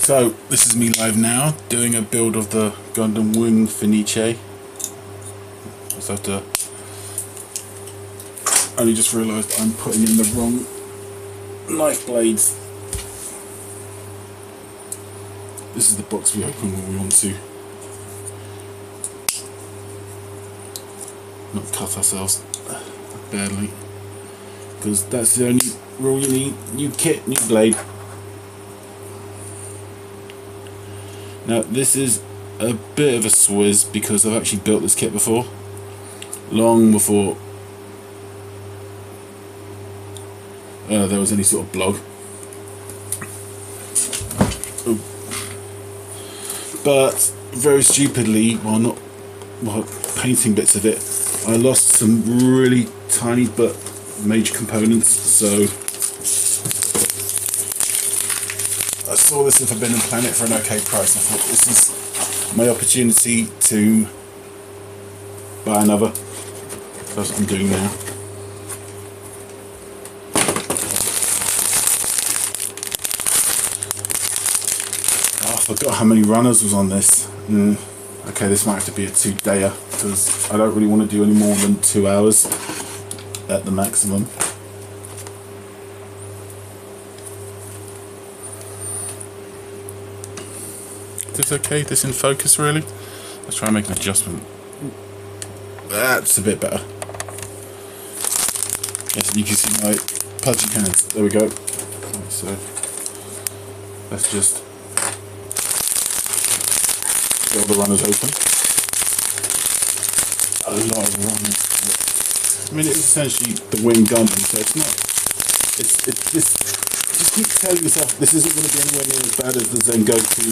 So this is me live now doing a build of the Gundam Wing Fenice. Just have to only just realised I'm putting in the wrong knife blades. This is the box we open when we want to not cut ourselves badly, because that's the only rule you need. New kit, new blade. Now this is a bit of a swizz because I've actually built this kit before, long before there was any sort of blog. Ooh. But very stupidly, while painting bits of it, I lost some really tiny but major components, so I saw this in Forbidden Planet for an okay price. I thought this is my opportunity to buy another. That's what I'm doing now. Oh, I forgot how many runners was on this. Okay, this might have to be a 2-dayer because I don't really want to do any more than 2 hours at the maximum. Is this okay? This in focus really? Let's try and make an adjustment. That's a bit better. Yes, you can see my pudgy hands. There we go. So let's just get all the runners open. A lot of runners. I mean, it's essentially the Wing Gundam, so it's not. It's this. Just keep telling yourself this isn't going to be anywhere near as bad as the Sengoku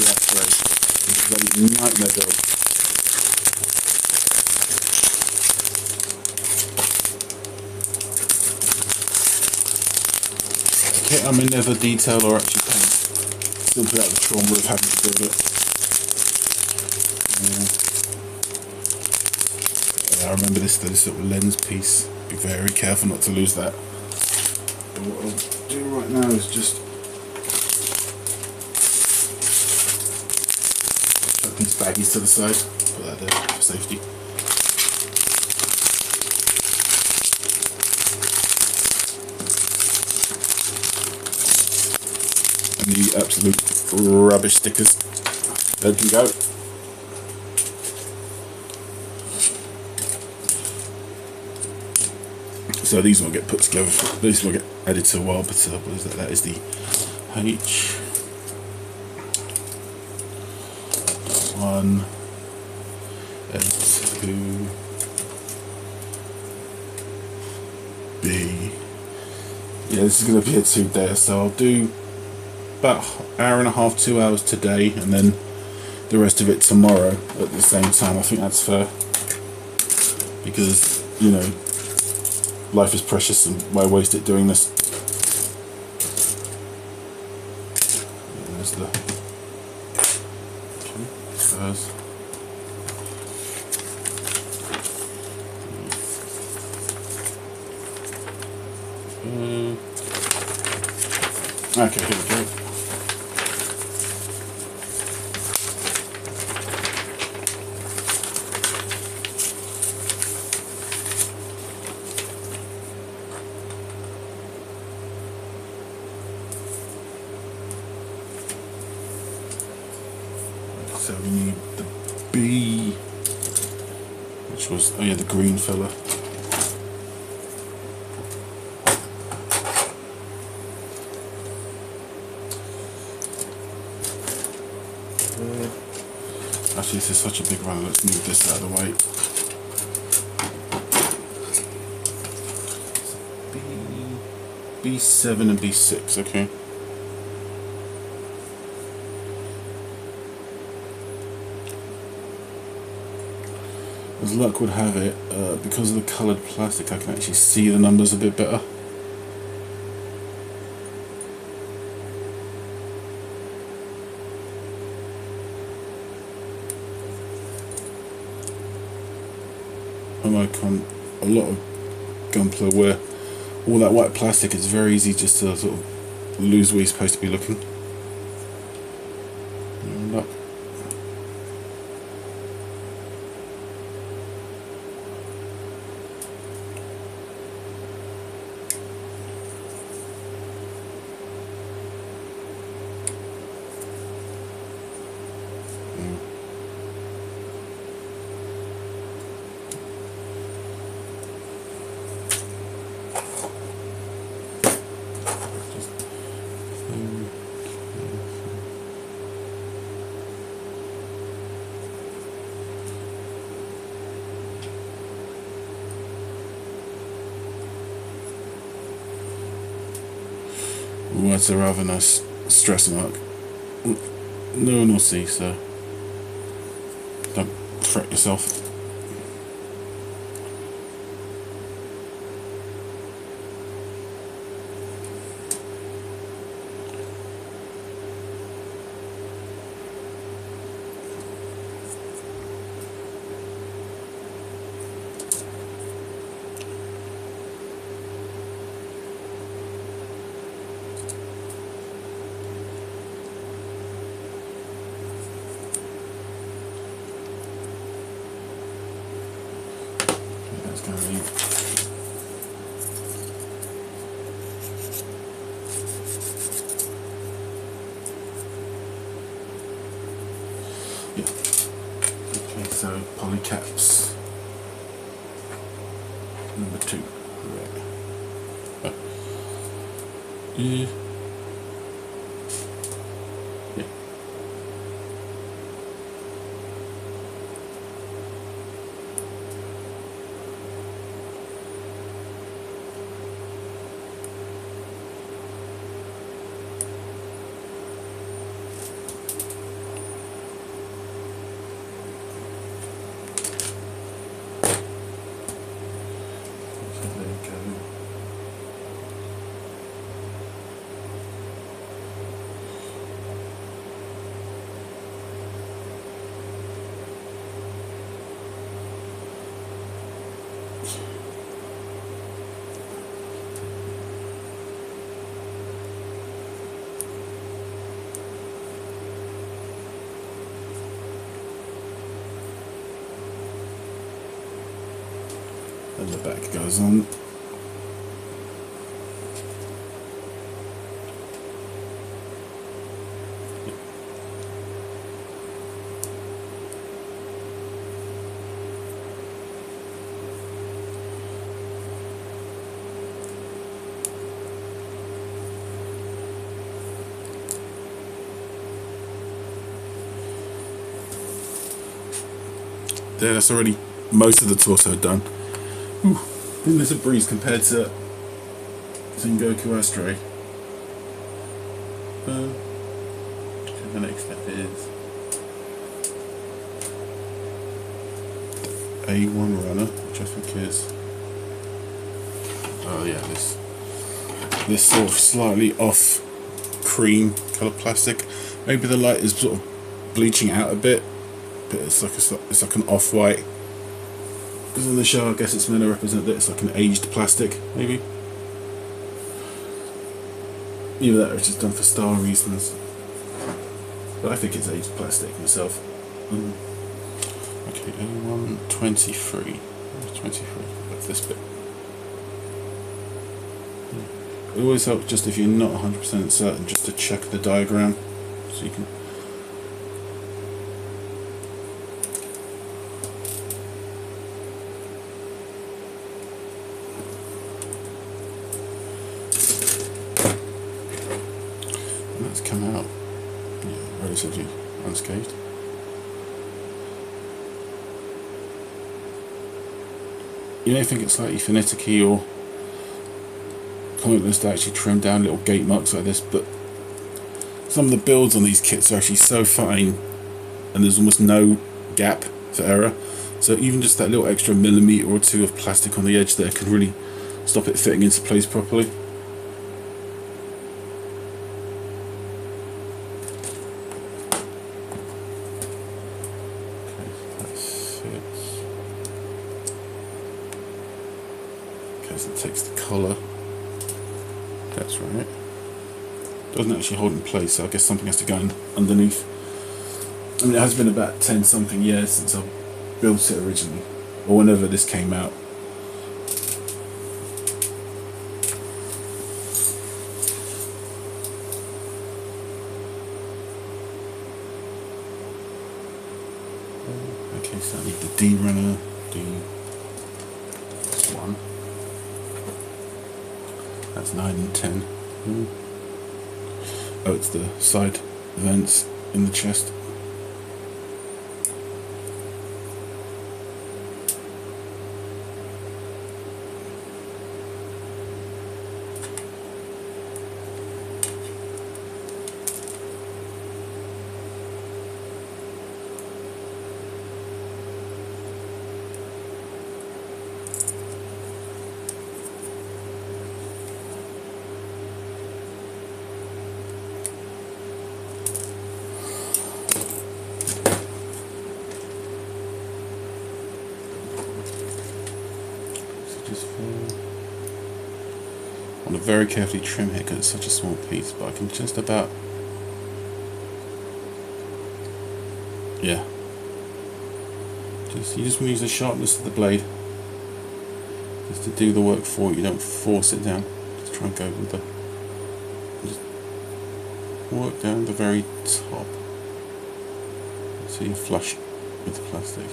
upgrade. This is a nightmare build. Okay, I may never detail or actually paint, simply out of the trauma of having to build it. I remember this little lens piece. Be very careful not to lose that. But what I'll do right now is just chuck these baggies to the side. Put that there for safety. And the absolute rubbish stickers. There we go. So these won't get put together, these will get added to a while, but what is that? That is the H1 and 2B. Yeah, this is going to be a 2-dayer, so I'll do about an hour and a half, 2 hours today, and then the rest of it tomorrow at the same time. I think that's fair, because, you know, life is precious and why waste it doing this? There's the first. Okay, here we go. So we need the B, which was, oh yeah, the green fella. Actually, this is such a big runner, let's move this out of the way. B7 and B6, okay. As luck would have it, because of the coloured plastic, I can actually see the numbers a bit better. Unlike on a lot of Gunpla where all that white plastic, it's very easy just to sort of lose where you're supposed to be looking. Ooh, that's a rather nice stress mark. No one will see, so don't fret yourself. That's going to be yeah. Okay, so polycaps number 2. Right. Yeah. Yeah. So there you go. And the back goes on. There, that's already most of the torso done. Ooh, I think there's a breeze compared to Sengoku Astray. The next step is A1 runner, which I think is this sort of slightly off cream colour plastic. Maybe the light is sort of bleaching out a bit, but it's like an off-white. Because in the show, I guess it's meant to represent that it's like an aged plastic, maybe. Either that or it's just done for style reasons. But I think it's aged plastic myself. Okay, A1 23. 23. That's this bit. It always helps just if you're not 100% certain, just to check the diagram, so you can. And that's come out, yeah, relatively unscathed. You may think it's slightly finicky or pointless to actually trim down little gate marks like this, but some of the builds on these kits are actually so fine and there's almost no gap for error, so even just that little extra millimetre or two of plastic on the edge there can really stop it fitting into place properly. Okay, that fits. Okay, so it takes the collar. That's right. Doesn't actually hold in place, so I guess something has to go in underneath. I mean, it has been about 10 something years since I built it originally, or whenever this came out. Okay, so I need the D runner, D1. That's 9 and 10. Oh, it's the side vents in the chest. Just I want to very carefully trim it because it's such a small piece, but I can just about, yeah. You just want to use the sharpness of the blade just to do the work for you. Don't force it down. Just try and go with the, just work down the very top so you're flush with the plastic.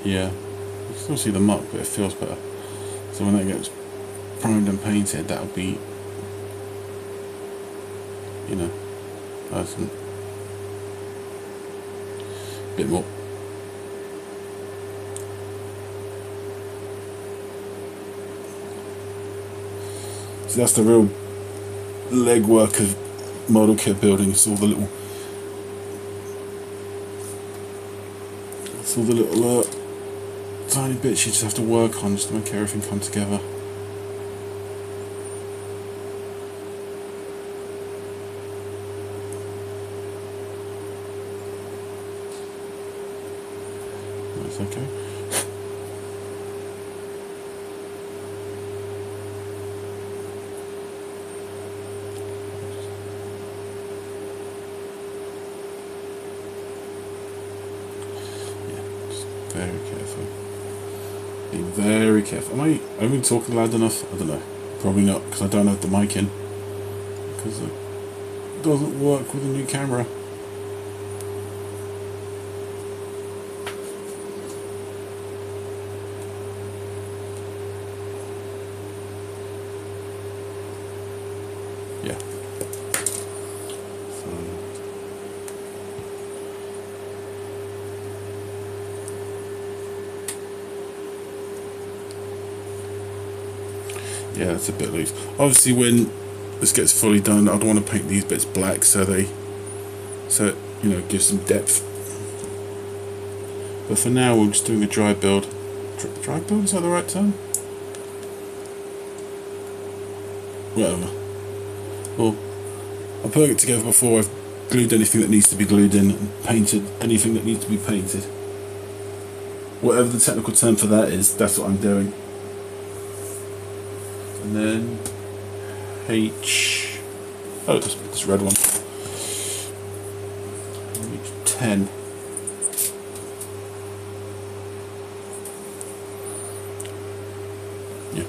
Yeah, you can still see the muck, but it feels better. So when that gets primed and painted, that'll be, you know, a bit more. So that's the real legwork of model kit building. It's all the little, tiny bits you just have to work on just to make everything come together. That's okay. Very careful. Be very careful. Am I even talking loud enough? I don't know. Probably not, because I don't have the mic in. Because it doesn't work with a new camera. Yeah. Yeah, it's a bit loose. Obviously, when this gets fully done, I'd want to paint these bits black so it, you know, gives some depth. But for now, we're just doing a dry build. Dry build, is that the right term? Whatever. Well, I'm putting it together before I've glued anything that needs to be glued in and painted anything that needs to be painted. Whatever the technical term for that is, that's what I'm doing. And then this red one. H10. Yeah.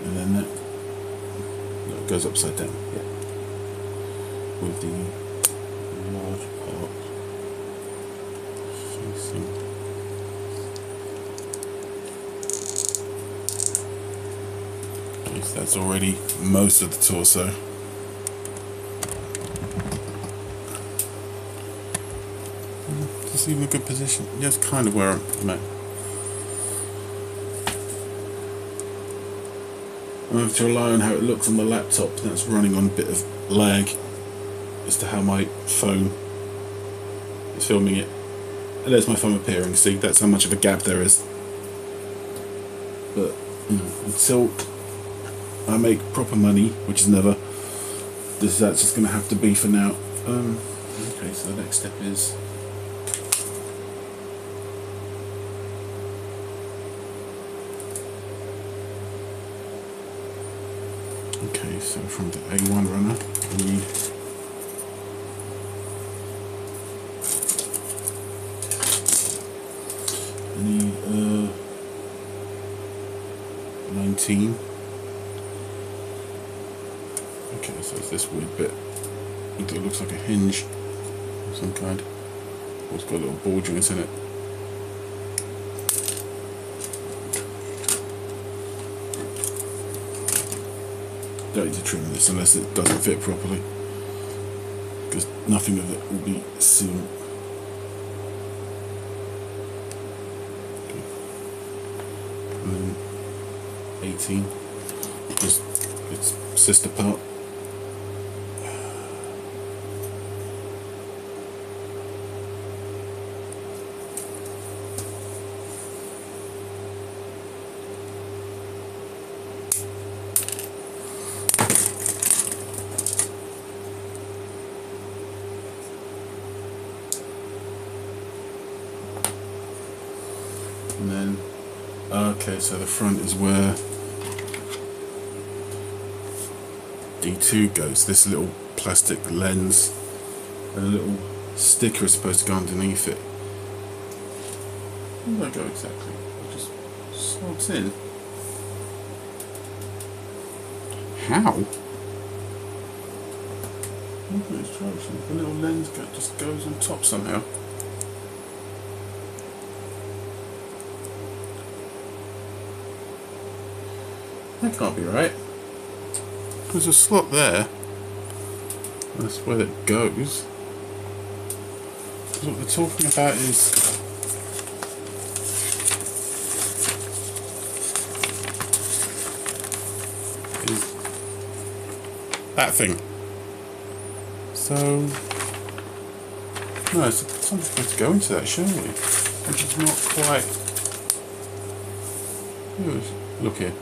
And then that goes upside down, yeah. With the large part facing. Okay, so that's already most of the torso. Just even a good position. Yeah, that's kind of where I'm at. I have to rely on how it looks on the laptop. That's running on a bit of lag as to how my phone is filming it. And there's my phone appearing. See, that's how much of a gap there is. But until I make proper money, which is never, that's just going to have to be for now. Okay, so the next step is so from the A1 runner, I need 19. Okay, so it's this weird bit. It looks like a hinge of some kind. Or it's got little ball joints in it. don't need to trim this unless it doesn't fit properly, because nothing of it will be seen. 18, just its sister part. And then, okay, so the front is where D2 goes. This little plastic lens and a little sticker is supposed to go underneath it. Where do I go exactly? It just slots in. How? Let's try something. The little lens just goes on top somehow. That can't be right. There's a slot there. That's where it goes. What we're talking about is that thing. So no, something's supposed to go into that, surely. Which is not quite. Look here.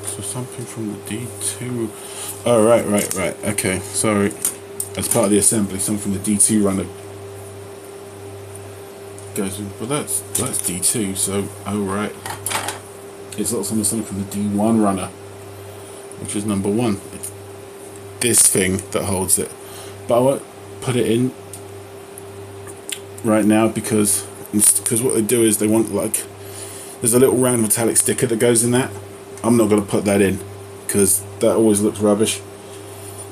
So something from the D2. Oh, right. Okay, sorry. As part of the assembly, something from the D2 runner goes in. But that's D2. So, oh right, it's not something from the D1 runner, which is number 1. It's this thing that holds it. But I won't put it in right now because what they do is they want, like, there's a little round metallic sticker that goes in that. I'm not going to put that in because that always looks rubbish.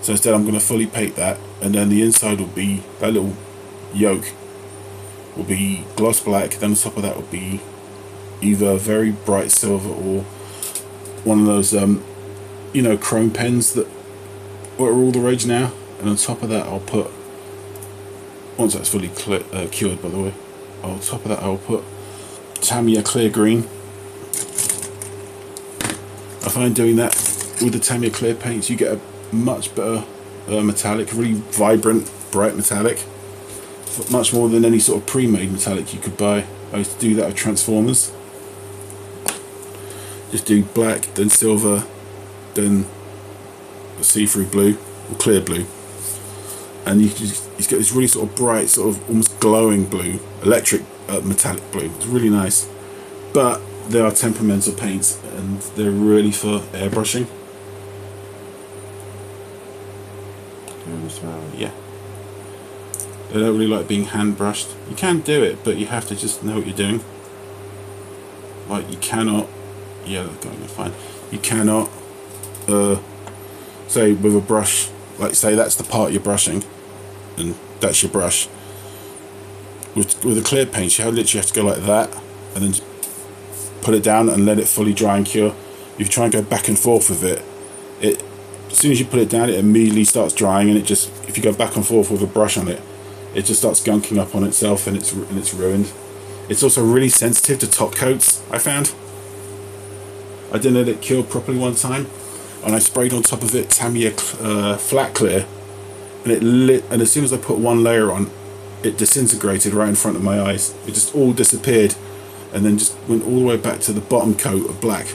So instead I'm going to fully paint that, and then the inside will be, that little yoke will be gloss black, then on top of that will be either very bright silver or one of those you know, chrome pens that are all the rage now. And on top of that I'll put, once that's fully cured by the way, on top of that I'll put Tamiya clear green. I find doing that with the Tamiya clear paints, you get a much better metallic, really vibrant, bright metallic, much more than any sort of pre-made metallic you could buy. I used to do that with Transformers. Just do black, then silver, then see-through blue or clear blue, and you get this really sort of bright, sort of almost glowing blue, electric metallic blue. It's really nice, but they are temperamental paints and they're really for airbrushing. Yeah, they don't really like being hand brushed. You can do it, but you have to just know what you're doing. Like, you cannot, yeah, that's going fine. You cannot say with a brush, like say that's the part you're brushing and that's your brush. With a clear paint, you literally have to go like that and then put it down and let it fully dry and cure. If you try and go back and forth with it, as soon as you put it down, it immediately starts drying, and it just, if you go back and forth with a brush on it, it just starts gunking up on itself, and it's ruined. It's also really sensitive to top coats, I found. I didn't let it cure properly one time, and I sprayed on top of it Tamiya flat clear, and it lit, and as soon as I put one layer on, it disintegrated right in front of my eyes. It just all disappeared, and then just went all the way back to the bottom coat of black.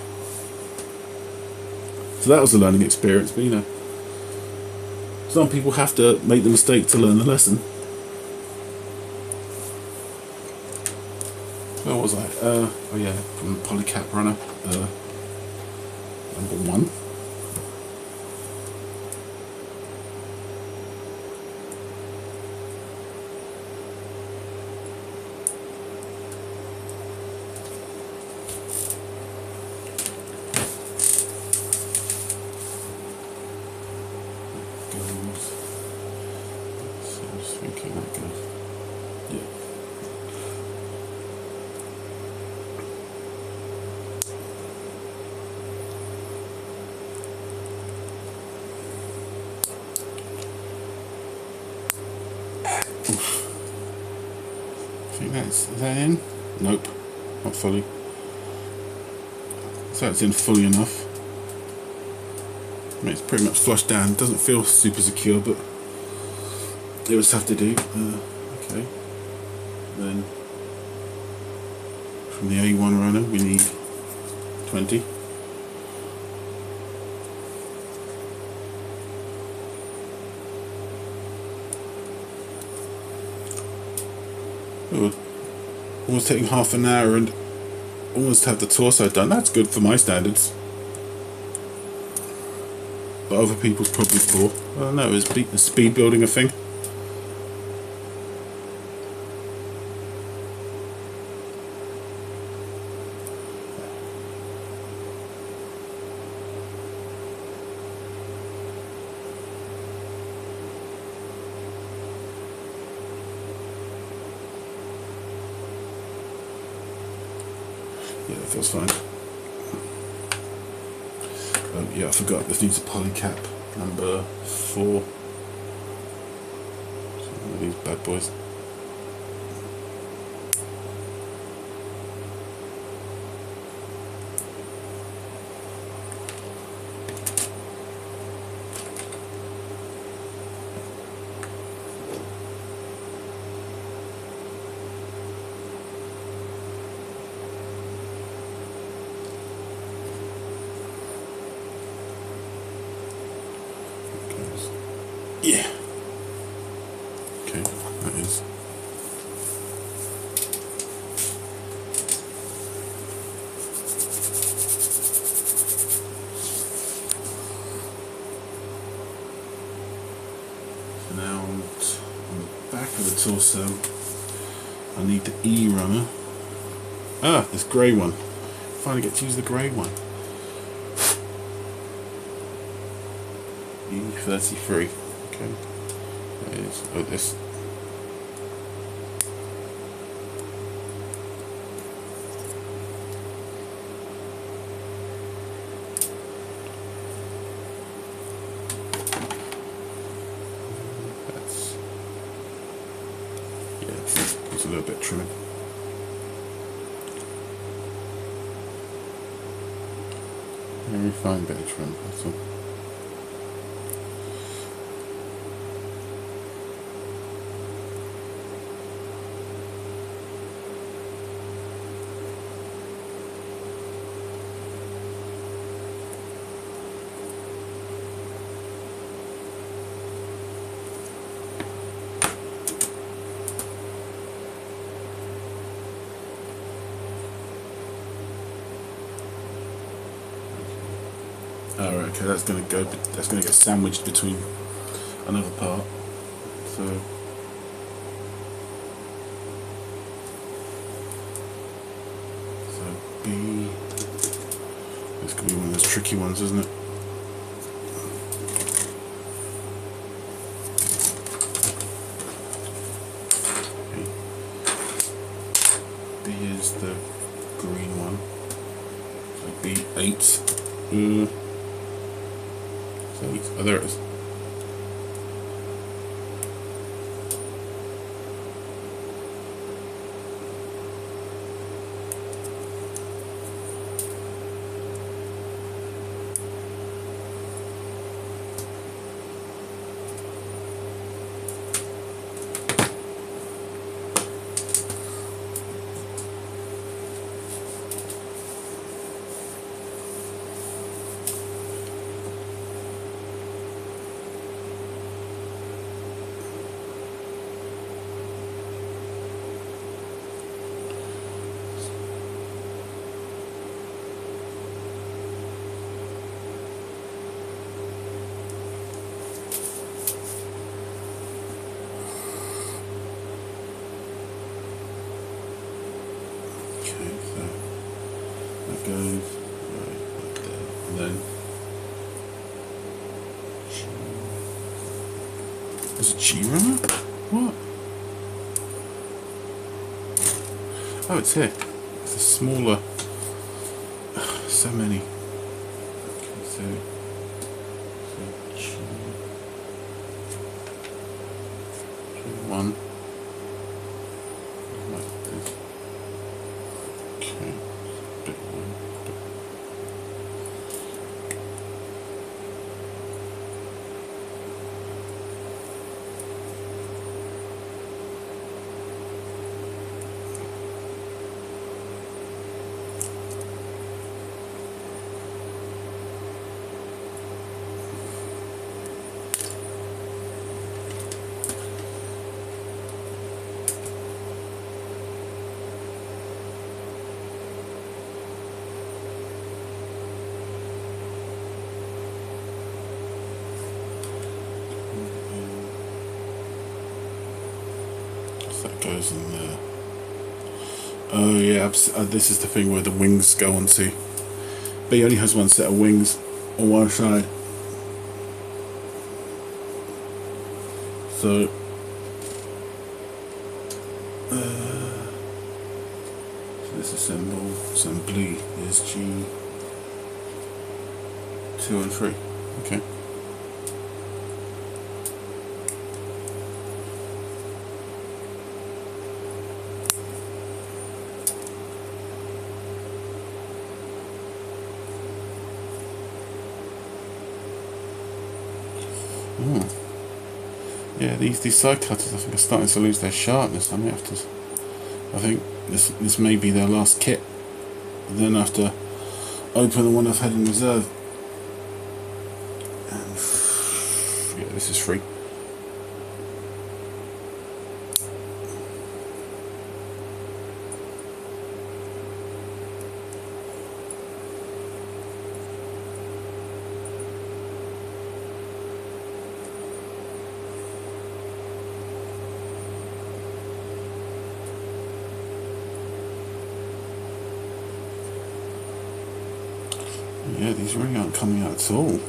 So that was a learning experience, but you know, some people have to make the mistake to learn the lesson. Where was I? Oh yeah, from the Polycap runner, number 1. think is that in? Nope, not fully. So it's in fully enough. I mean, it's pretty much flushed down. It doesn't feel super secure, but it would have to do. Okay. Then from the A1 runner, we need 20. Oh, almost taking half an hour and almost have the torso done. That's good for my standards. But other people's probably poor. I don't know, is speed building a thing? Yeah, that feels fine. Oh yeah, I forgot, this needs a polycap number 4. So one of these bad boys. Yeah. Okay, that is. So now on the back of the torso, I need the E runner. Ah, this grey one. Finally get to use the grey one. E33. Okay. That is, oh, this. That's, yeah, it's a little bit trim. Very fine bit of trim, that's all. Alright, okay, that's gonna get sandwiched between another part. So B, this could be one of those tricky ones, isn't it? Okay. B is the green one. So B8. Oh, there it is. Goes right there, and then there's a G runner? What? Oh, it's here. It's a smaller. So many. Okay, so G1 right goes in there. Oh yeah, this is the thing where the wings go onto. But he only has one set of wings on one side. So this assembly is G2 and 3. Okay. Yeah, these side cutters I think are starting to lose their sharpness. I may have to. I think this may be their last kit. And then I have to open the one I've had in reserve. And yeah, this is free. Yeah, these really aren't coming out at all.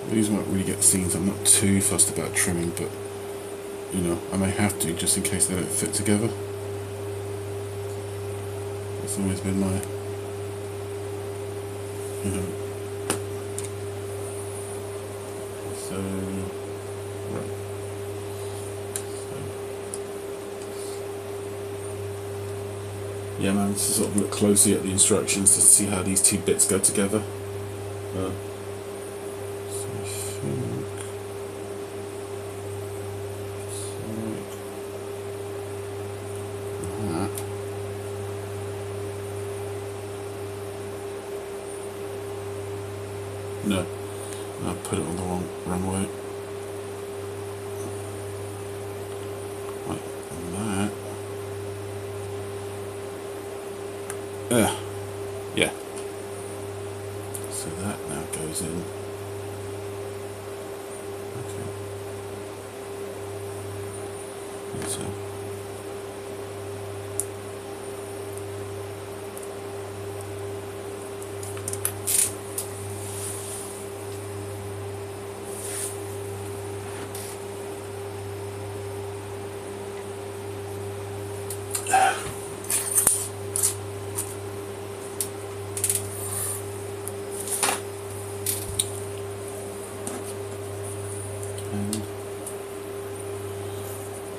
These won't really get seen, so I'm not too fussed about trimming, but you know, I may have to just in case they don't fit together. That's always been my, you know. So, right. Yeah, man, to sort of look closely at the instructions to see how these two bits go together. So I think that. No, I put it on the wrong way. Like that. Yeah. So that now goes in. Okay. And so.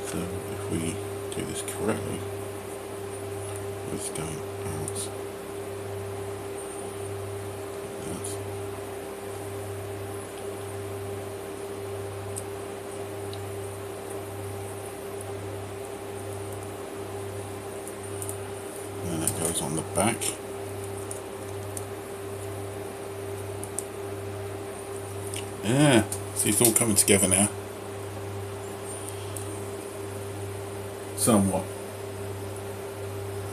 So if we do this correctly, it's going out. That. And then it goes on the back. Yeah, see, it's all coming together now. Somewhat.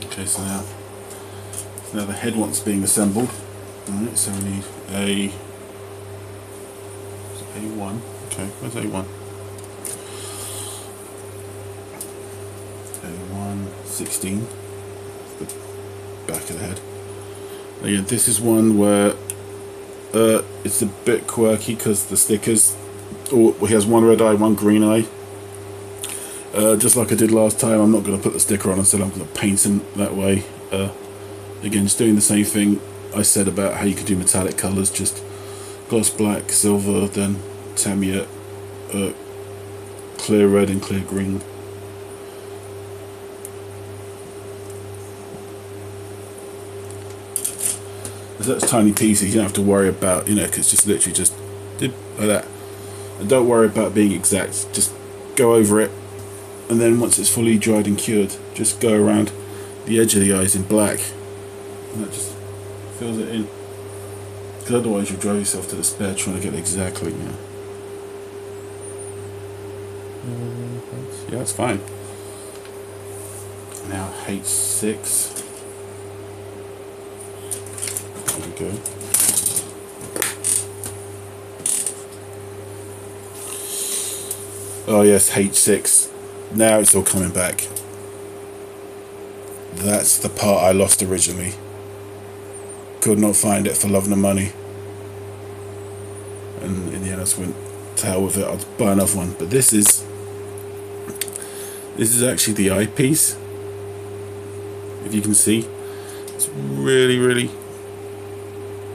Okay, so now the head wants being assembled. Alright, so we need A1. Okay, where's A1? A1 16. The back of the head. Again, this is one where it's a bit quirky because the stickers, he has one red eye, one green eye. Just like I did last time, I'm not going to put the sticker on instead I'm going to paint him that way. Again, just doing the same thing I said about how you could do metallic colours, just gloss black, silver, then Tamiya, clear red and clear green. That's tiny pieces, you don't have to worry about, you know, because just literally just did like that. And don't worry about being exact, just go over it. And then once it's fully dried and cured, just go around the edge of the eyes in black, and that just fills it in. Because otherwise you'll drive yourself to despair trying to get it exactly. Yeah, that's fine. Now H6. There we go. Oh yes, H6. Now it's all coming back. That's the part I lost originally. Could not find it for love nor money. And in the end I just went to hell with it. I'll buy another one. But this is actually the eyepiece. If you can see. It's really, really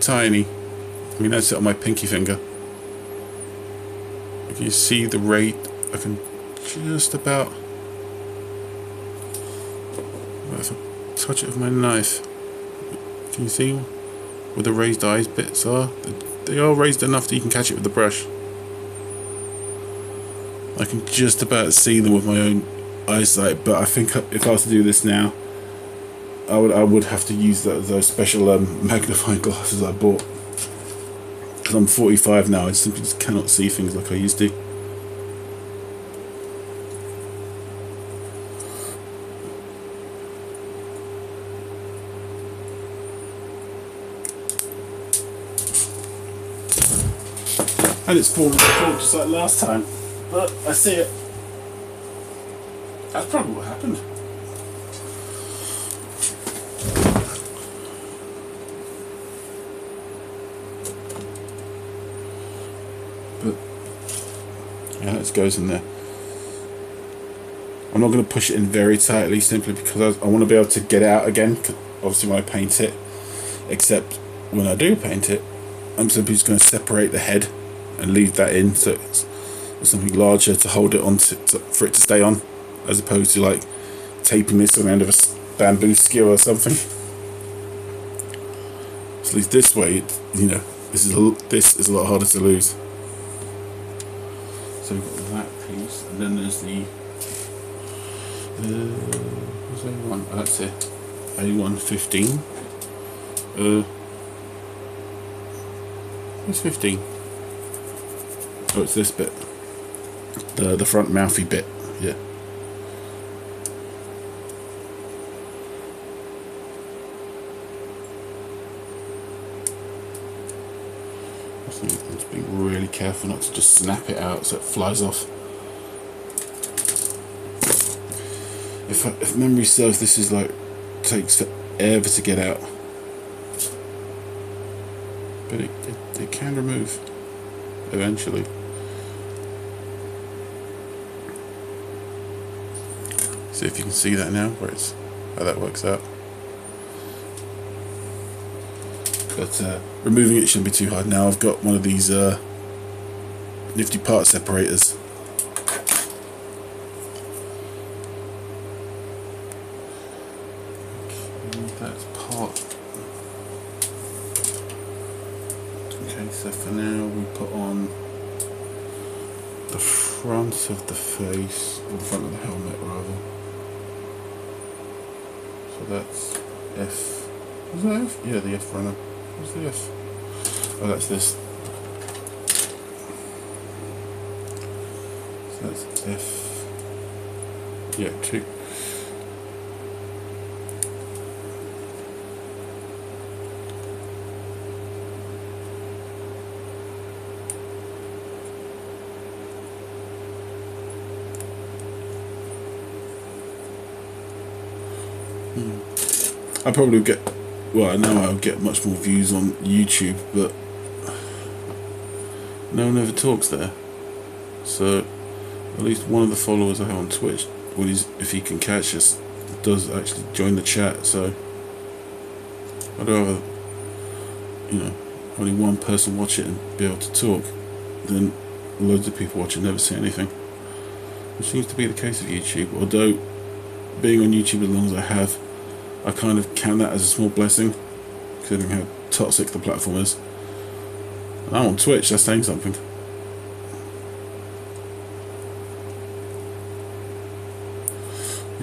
tiny. I mean, that's it on my pinky finger. If you see the rate, I can just about, if I touch it with my knife, can you see where the raised eyes bits are? They are raised enough that you can catch it with the brush. I can just about see them with my own eyesight, but I think if I was to do this now, I would have to use those special magnifying glasses I bought. Because I'm 45 now, I simply just cannot see things like I used to. And it's falling apart just like last time, but I see it. That's probably what happened. But yeah, it goes in there. I'm not going to push it in very tightly, simply because I want to be able to get it out again. Obviously, when I paint it, except when I do paint it, I'm simply just going to separate the head and leave that in, so it's something larger to hold it on for it to stay on, as opposed to like taping this on the end of a bamboo skewer or something. So at least this way, this is a lot harder to lose. So we've got that piece, and then there's the what's A1? Oh, that's it. A115. What's 15? Oh, it's this bit. The front mouthy bit. Yeah. I have to be really careful not to just snap it out so it flies off. If memory serves, this is like takes forever to get out, but it can remove eventually. See if you can see that now, how that works out. But removing it shouldn't be too hard. Now I've got one of these nifty part separators. That's part. Okay, so for now we put on the front of the face, or the front of the helmet rather. So that's F. Was that F? Yeah, the F runner. What's the F? Oh, that's this. So that's F. Yeah, 2. I probably get, well, I know I'll get much more views on YouTube, but no one ever talks there. So at least one of the followers I have on Twitch, if he can catch us, does actually join the chat. So I'd rather, only one person watch it and be able to talk than loads of people watch and never say anything, which seems to be the case with YouTube. Although being on YouTube as long as I have, I kind of count that as a small blessing, considering how toxic the platform is. And I'm on Twitch, that's saying something.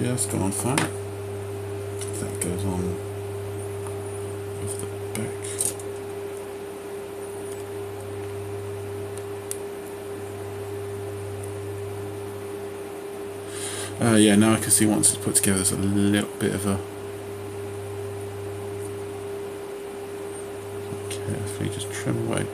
Yeah, it's gone on fine. That goes on with the back. Yeah, now I can see once it's put together there's a little bit of a... Carefully just trim away.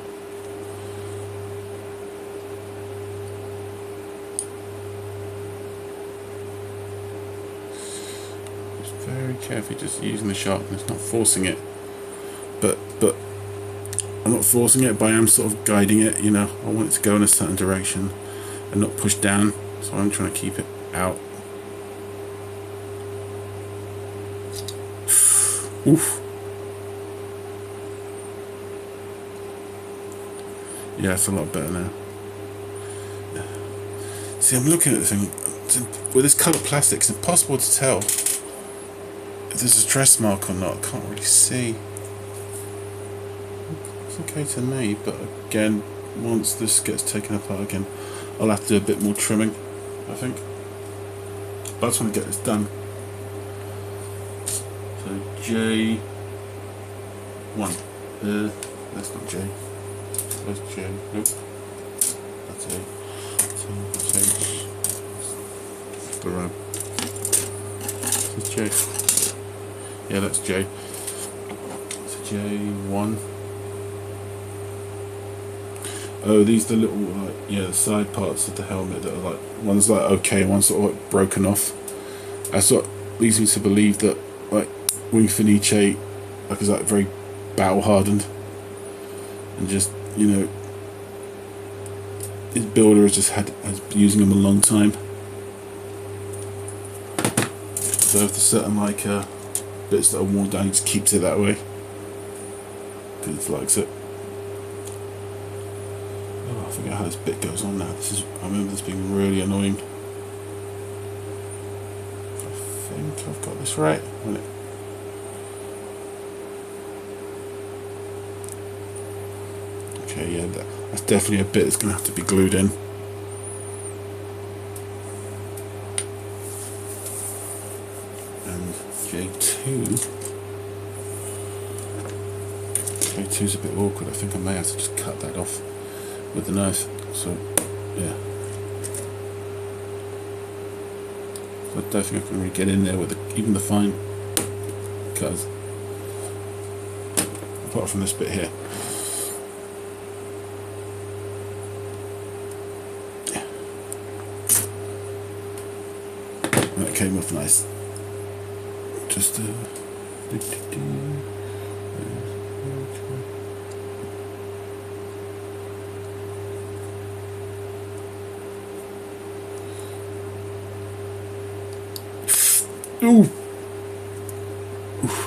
Just very carefully just using the sharpness, not forcing it. But I'm not forcing it, but I am sort of guiding it, you know. I want it to go in a certain direction and not push down, so I'm trying to keep it out. Oof. Yeah, it's a lot better now. See, I'm looking at the thing. With this coloured plastic, it's impossible to tell if there's a stress mark or not. I can't really see. It's okay to me, but again, once this gets taken apart again, I'll have to do a bit more trimming, I think. But I just want to get this done. So J1. That's not J. Where's J? Nope. That's A. That's H. That's the row. This is J. Yeah, that's J. So J1. Oh, these are the little, like, yeah, the side parts of the helmet that are like, one's like okay, one's sort of like broken off. That's what leads me to believe that, like, Wing Fenice, like, is like very battle hardened, and just, you know, his builder has been using them a long time. So if there's certain like bits that are worn down, he just keeps it that way because he likes it. Oh, I forget how this bit goes on now. I remember this being really annoying. I think I've got this right. Okay, yeah, that's definitely a bit that's going to have to be glued in. And J2's a bit awkward. I think I may have to just cut that off with the knife. So, yeah. So I don't think I can really get in there with even the fine cuts. Apart from this bit here. That came off nice. Just Ooh.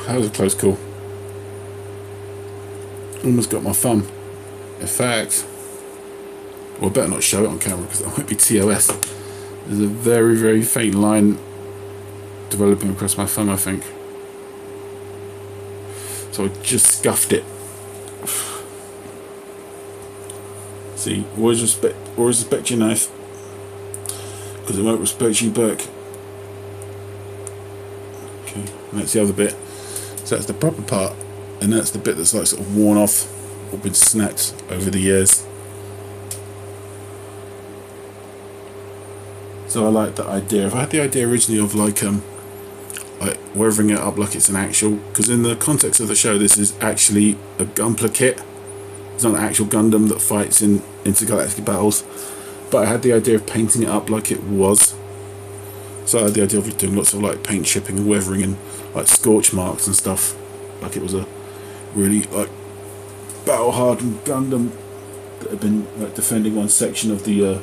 That was a close call. Almost got my thumb. In fact, well, I better not show it on camera because that might be TOS. There's a very, very faint line developing across my thumb, I think. So I just scuffed it. See, always respect your knife, because it won't respect you back. Okay, and that's the other bit. So that's the proper part, and that's the bit that's like sort of worn off or been snapped over the years. So I like that idea. I had the idea originally of like weathering it up like it's an actual, because in the context of the show this is actually a Gunpla kit. It's not an actual Gundam that fights in intergalactic battles, but I had the idea of painting it up like it was. So I had the idea of doing lots of like paint chipping and weathering and like scorch marks and stuff, like it was a really like battle hardened Gundam that had been like defending one section of the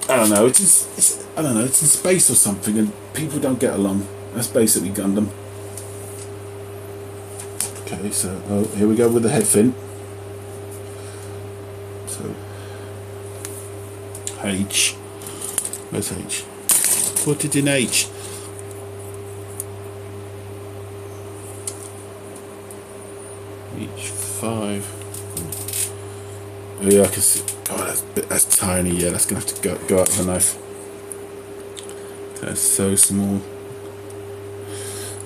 I don't know, it's in space or something and people don't get along. That's basically Gundam. Okay, so here we go with the head fin. So H. Where's H? Put it in H. H5. Oh yeah, I can see. God, that's tiny. Yeah, that's gonna have to go out with a knife. That's so small.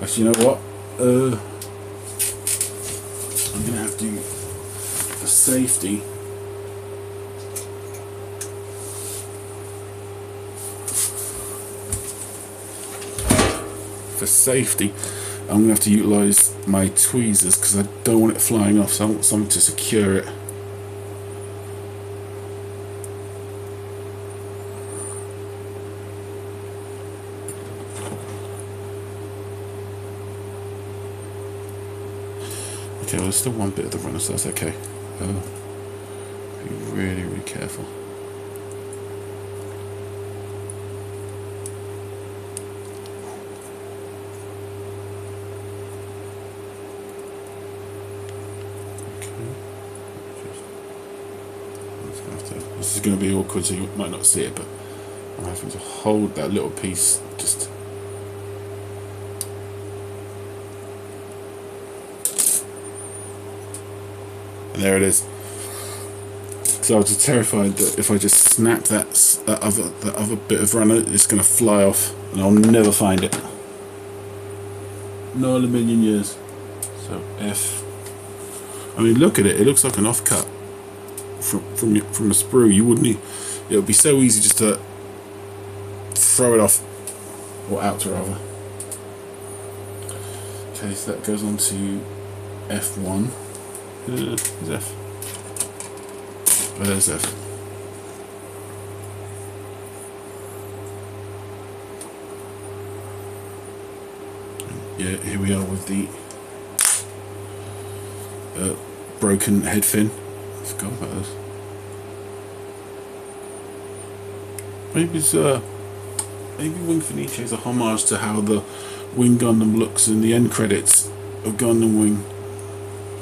Actually, you know what? I'm gonna have to, for safety, for safety, I'm going to have to utilise my tweezers because I don't want it flying off, so I want something to secure it. Okay, well, there's still one bit of the runner, so that's okay. Be really, really careful. This is going to be awkward, so you might not see it, but I'm having to hold that little piece just. And there it is. So I was just terrified that if I just snap that other bit of runner, it's going to fly off and I'll never find it. Not in a million years. So F. I mean, look at it. It looks like an offcut from the sprue. You wouldn't. It would be so easy just to throw it off, or out rather. Okay, so that goes on to F1. Where's F? Oh, there's F. Yeah, here we are with the broken head fin. I forgot about this. Maybe Wing Fenice is a homage to how the Wing Gundam looks in the end credits of Gundam Wing.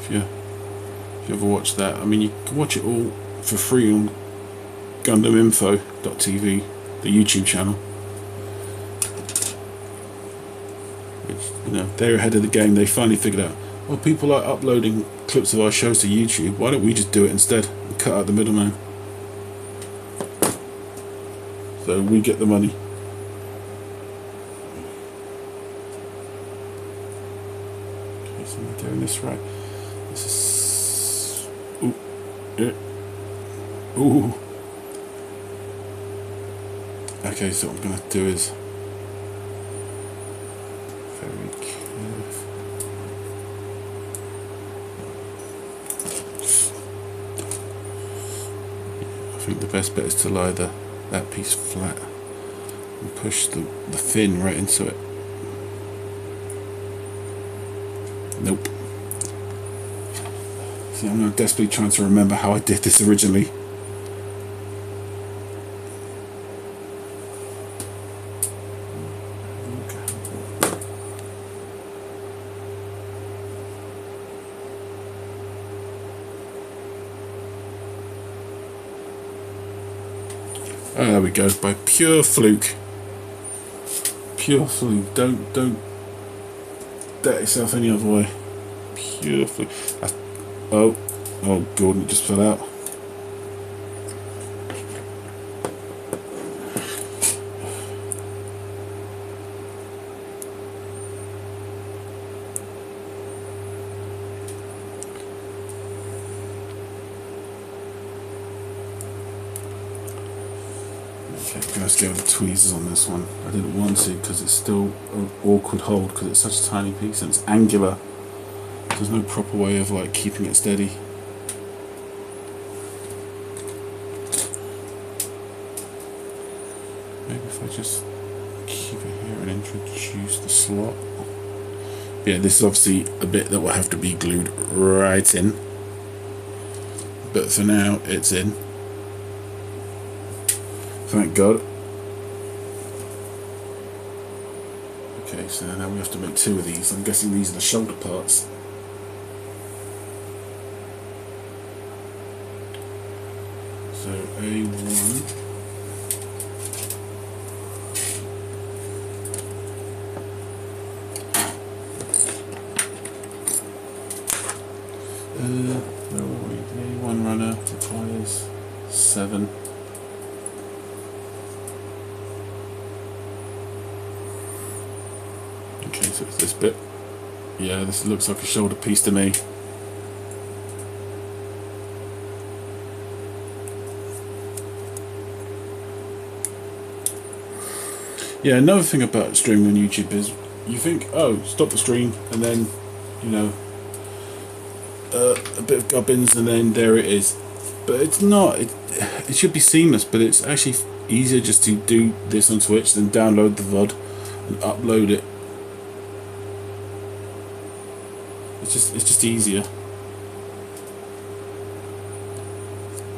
If you ever watch that, I mean, you can watch it all for free on GundamInfo.tv, the YouTube channel. Which, you know, they're ahead of the game. They finally figured out, well, people are uploading clips of our shows to YouTube. Why don't we just do it instead and cut out the middleman? So we get the money. Okay, so I'm doing this right. This is. Ooh. Yeah. Ooh. Okay, so what I'm going to do is. Very careful. I think the best bet is to lie that piece flat and push the fin right into it. Nope. See, I'm now desperately trying to remember how I did this originally. Oh, there we go. By pure fluke. Pure fluke. Don't doubt yourself any other way. Pure fluke. Oh, Gordon just fell out. Okay, I'm going to go with the tweezers on this one. I didn't want to because it's still an awkward hold because it's such a tiny piece and it's angular. There's no proper way of like keeping it steady. Maybe if I just keep it here and introduce the slot. Yeah, this is obviously a bit that will have to be glued right in. But for now, it's in. Thank God. Okay, so now we have to make two of these. I'm guessing these are the shoulder parts. So A1. Where are we? The A1 runner requires 7. Okay, so it's this bit. Yeah, this looks like a shoulder piece to me. Yeah, another thing about streaming on YouTube is you think, oh, stop the stream, and then, you know, a bit of gubbins, and then there it is. But it's not. It should be seamless, but it's actually easier just to do this on Twitch than download the VOD and upload it. It's just easier.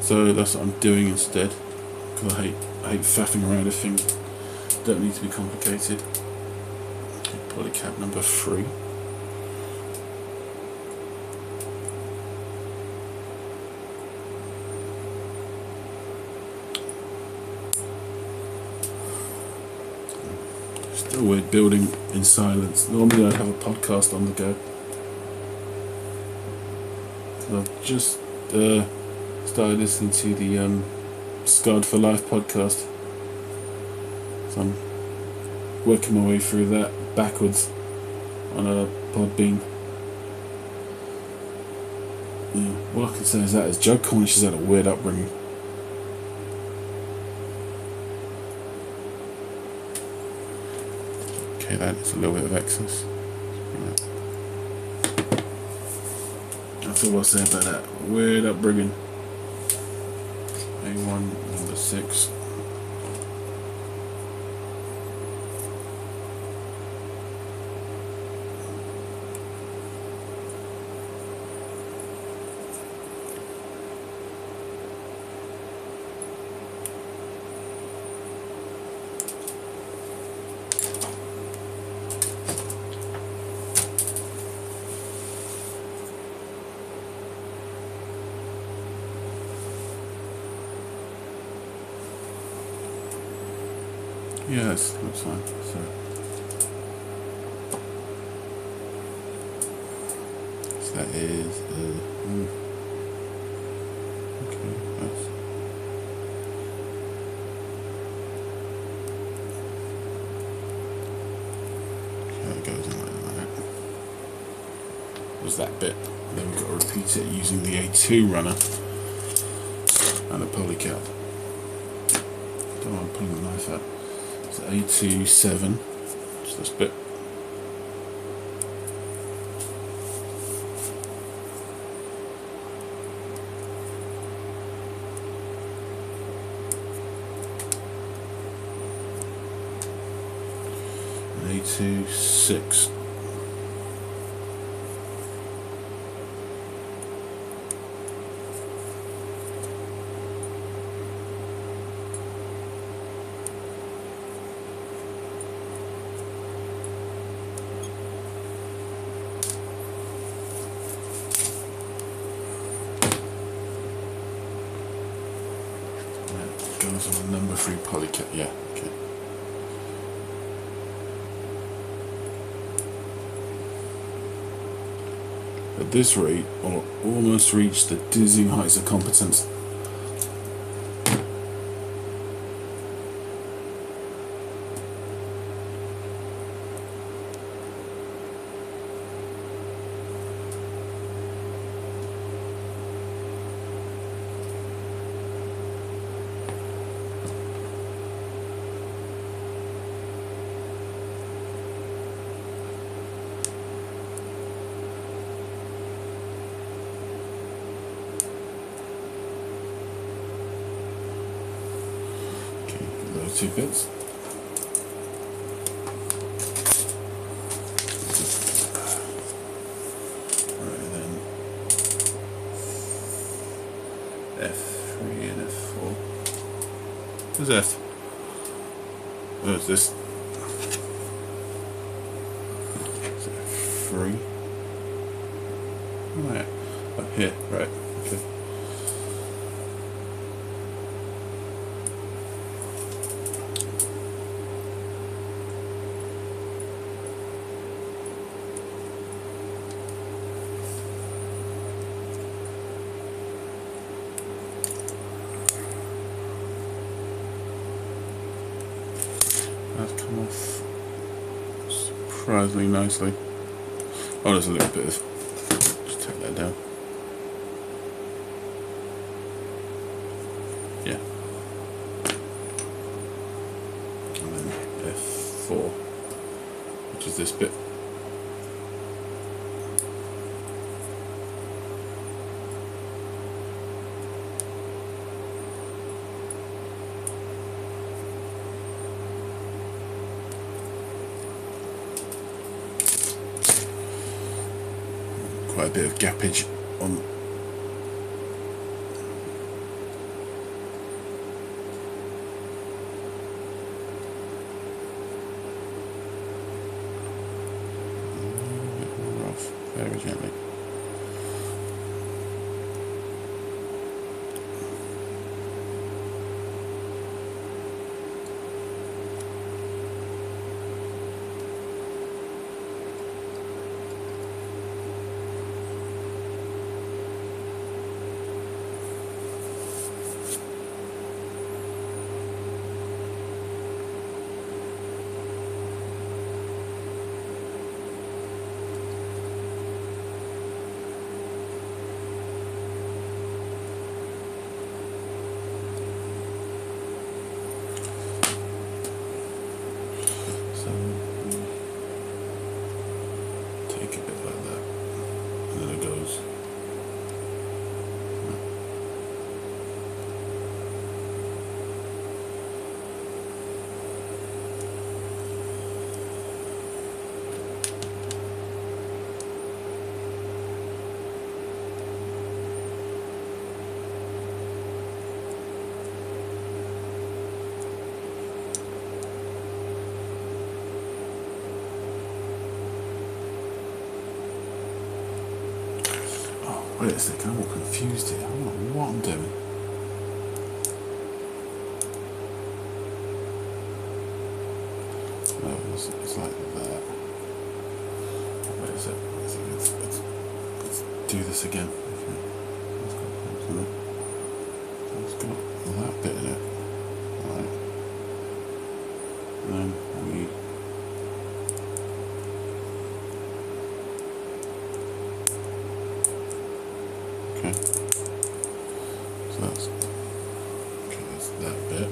So that's what I'm doing instead. Because I hate faffing around with things. Don't need to be complicated. Okay, polycab number 3. Still weird building in silence. Normally I'd have a podcast on the go. I've just started listening to the Scarred for Life podcast. So I'm working my way through that backwards on a Podbean. Yeah, all I can say is that is Joe Cornish has had a weird upbringing. Okay, that is a little bit of excess. That's all I'll say about that weird upbringing. A1 number 6. Yeah, that's fine. So that is okay. That's okay. It goes in like that. Was that bit? And then we've got to repeat it using the A2 runner and a polycab. Don't want to pull the knife out. A2 7, just this bit. And A2 6. Goes on number 3 polycab, yeah, okay. At this rate, I'll almost reach the dizzying heights of competence. Those 2 bits. Right then, F3 and F4. Who's F? Where's this? Is it F3? Oh yeah. Oh, here, right, okay. That's come off surprisingly nicely. Oh, there's a little bit of, just take that down. Yeah. And then F4, which is is this bit. Quite a bit of gappage on. Rough, very gently. So take a bit like that, and then it goes. Wait a second, I'm all confused here. I don't know what I'm doing. No, it's like that. Wait a second. Let's do this again. It's got that bit in it. Right. And then we. Okay. So that's that bit.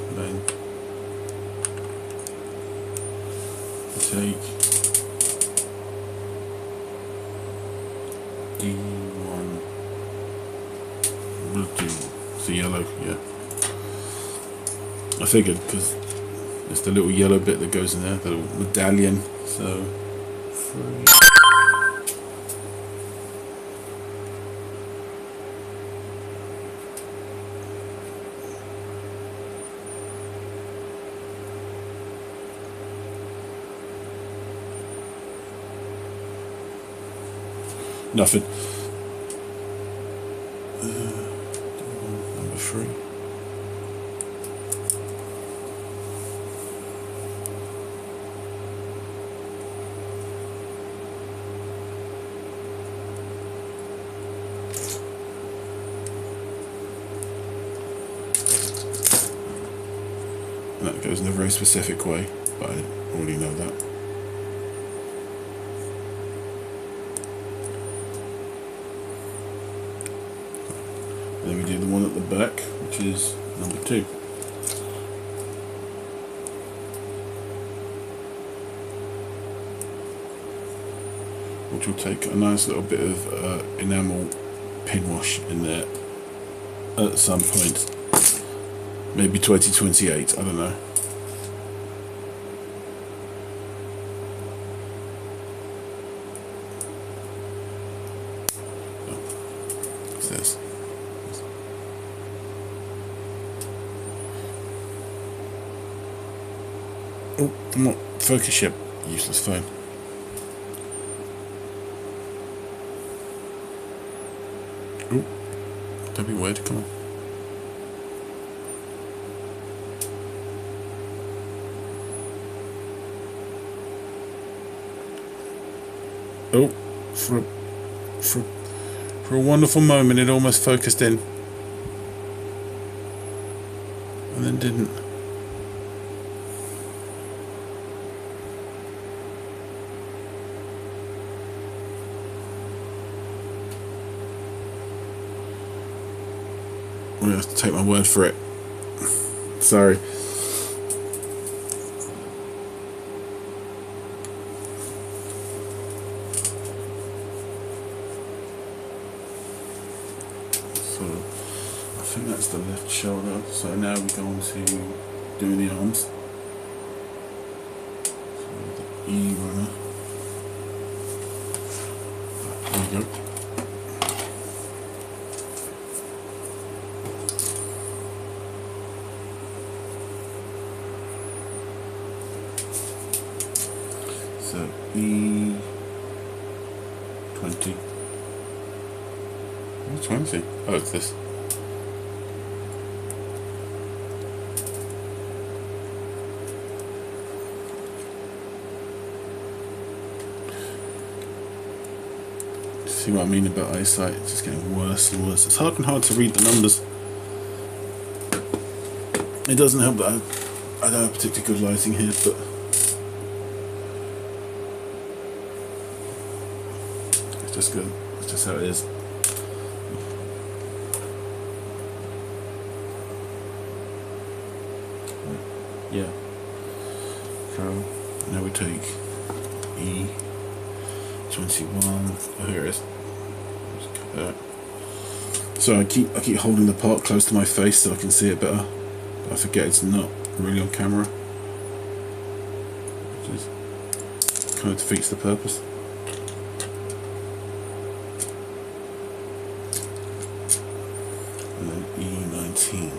And then take D1 blue. It's the yellow, yeah. I figured because it's the little yellow bit that goes in there, the little medallion. So, nothing. Number 3. And that goes in a very specific way, but I already know that. And then we do the one at the back, which is number 2. Which will take a nice little bit of enamel pin wash in there at some point. Maybe 2028, I don't know. What's this? Oh, come on, focus ship, useless phone. Oh, don't be weird, come on. Oh, for a wonderful moment it almost focused in. And then didn't. We have to take my word for it. sorry. So I think that's the left shoulder. So now we go on to doing the arms. So the E runner. There we go. So E20. 20. Oh, it's this. See what I mean about eyesight? It's just getting worse and worse. It's hard to read the numbers. It doesn't help that I don't have particularly good lighting here, but it's just good. It's just how it is. Yeah. So now we take E21. Oh, here it is. Just cut that. So I keep holding the part close to my face so I can see it better. But I forget it's not really on camera. Which is kind of defeats the purpose. And then E19.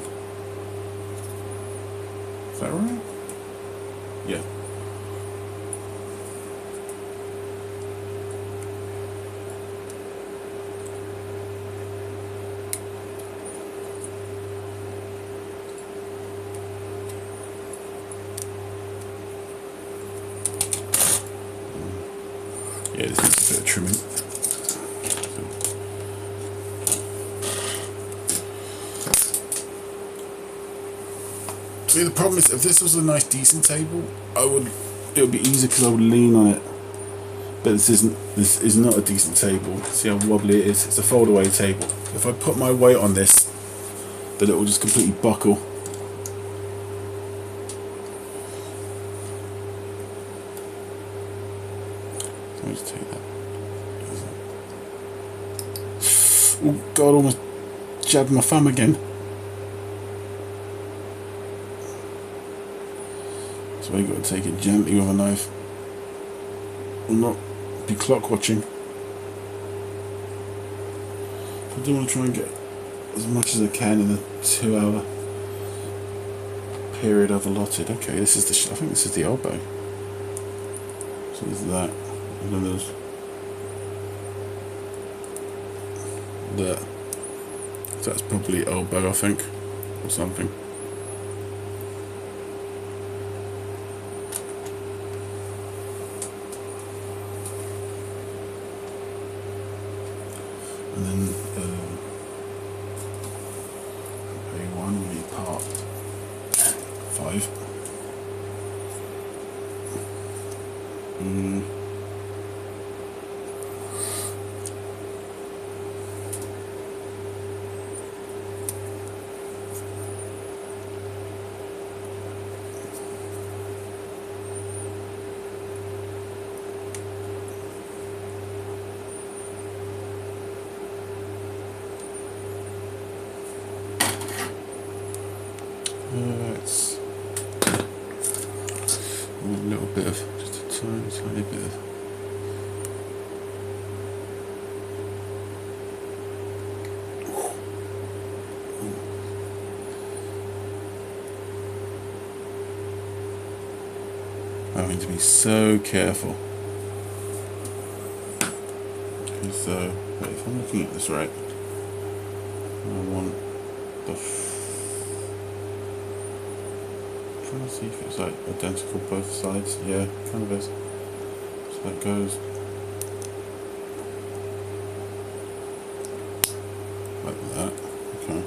Is that right? Yeah. Yeah, this needs a bit of trimming. See, the problem is, if this was a nice, decent table, it would be easier because I would lean on it. But this is not a decent table. See how wobbly it is? It's a fold-away table. If I put my weight on this, then it will just completely buckle. Let me just take that. Oh God! Almost jabbed my thumb again. So you got to take it gently with a knife. Will not be clock watching. I do want to try and get as much as I can in the 2-hour period I've allotted. Okay, this is I think this is the elbow. So there's that, and then there's that. So that's probably elbow, I think, or something. And then A1 will be part 5. It's a little bit of, just a tiny bit of. I'm going to be so careful. So, wait, if I'm looking at this right, I want the. Trying to see if it's like identical both sides. Yeah, kind of is. So that goes like that. Okay.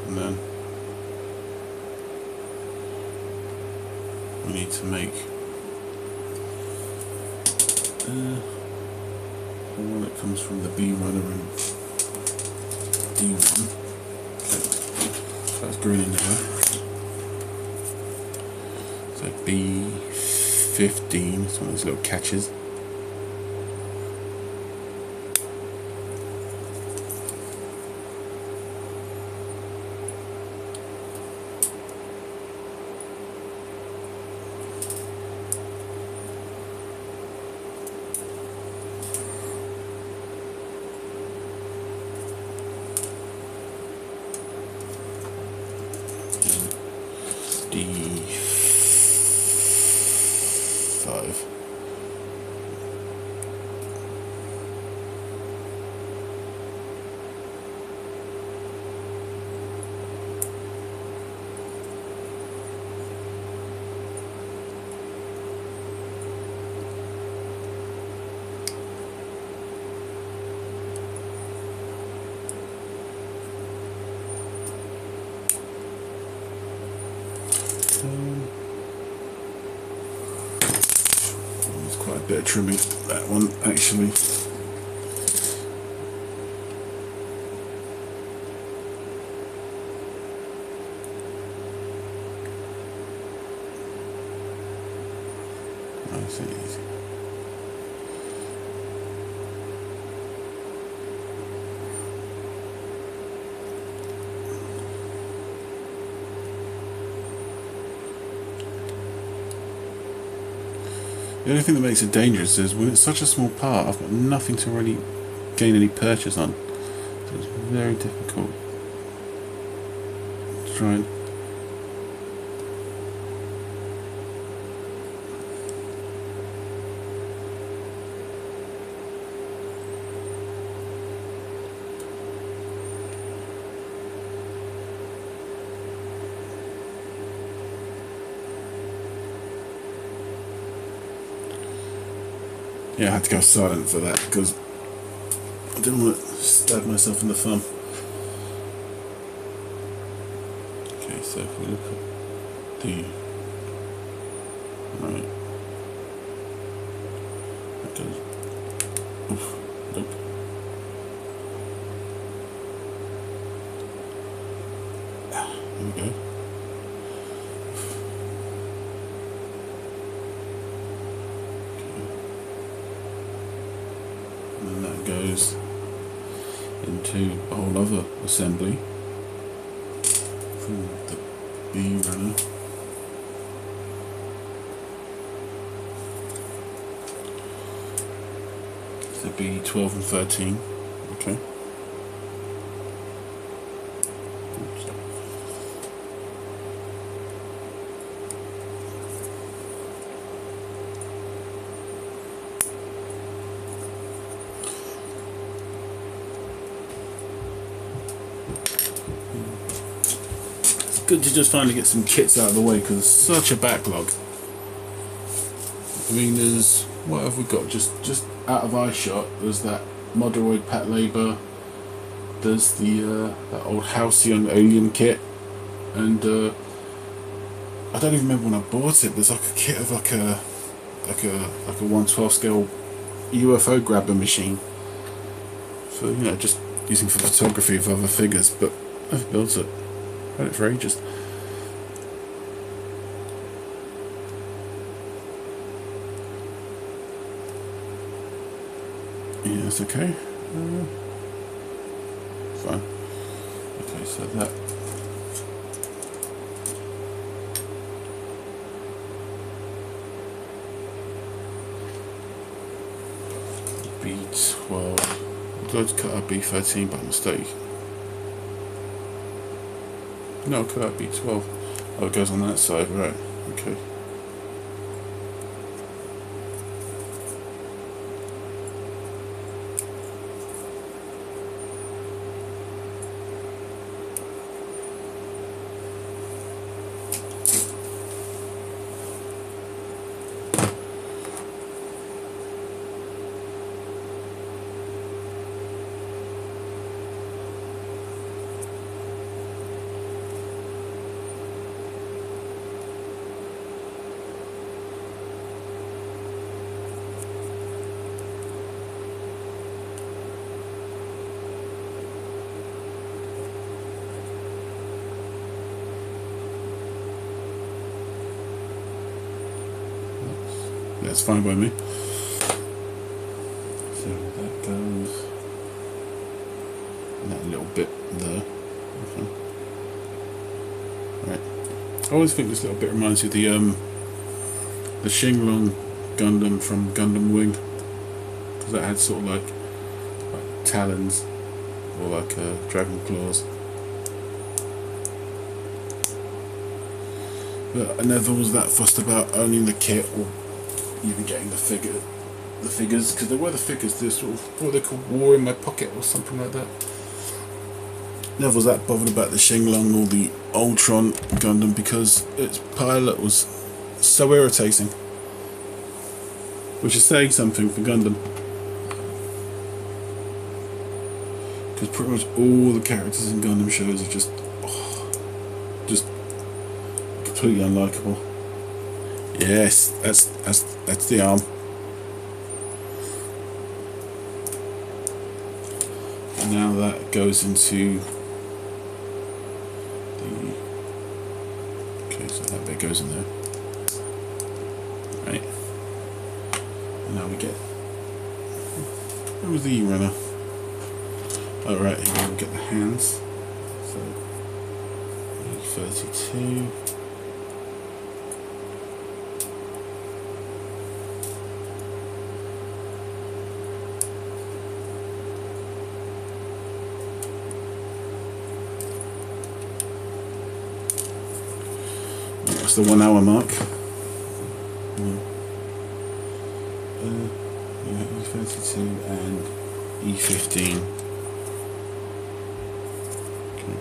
And then we need to make the one that comes from the B runner and D1. that's green in there. So B15, it's one of those little catches. D5. There's quite a bit of trimming that one actually. Nice and easy. The only thing that makes it dangerous is when it's such a small part, I've got nothing to really gain any purchase on. So it's very difficult to try and... Yeah, I had to go silent for that because I didn't want to stab myself in the thumb. Okay, so if we look at the right, that goes. Oof, nope. There we go. And that goes into a whole other assembly from the B runner. So B12 and 13. Okay. Oops. Good to just finally get some kits out of the way because it's such a backlog. I mean, there's, what have we got? Just out of eye shot, there's that Moderoid Pat Labor, there's the that old Halcyon Alien kit, and I don't even remember when I bought it. There's like a kit of like a 1/12 scale UFO grabber machine for, you know, just using for photography of other figures, but I've built it. Had it for ages. Yeah, it's okay. Fine. Okay, so that. B12. I'm going to cut out B13 by mistake. No, cut out B12. Oh, it goes on that side, right. Okay. That's fine by me. So that goes in that little bit there. Okay. Right. I always think this little bit reminds you of the Shinglong Gundam from Gundam Wing, because that had sort of like talons or like dragon claws. But I never was that fussed about owning the kit or even getting the figures, because there were the figures, this sort of, what they call War in My Pocket or something like that. Never was that bothered about the Shinglong or the Ultron Gundam, because its pilot was so irritating, which is saying something for Gundam, because pretty much all the characters in Gundam shows are just completely unlikable. Yes, that's the arm. And now that goes into the. Okay, so that bit goes in there. Right. And now we get. Where was the E-runner? Oh, right, here we get the hands. So E32. That's the 1 hour mark. E32 and E15. Okay.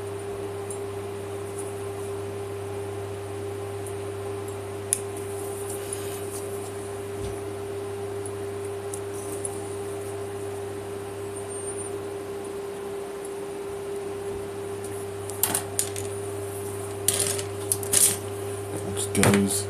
Goes.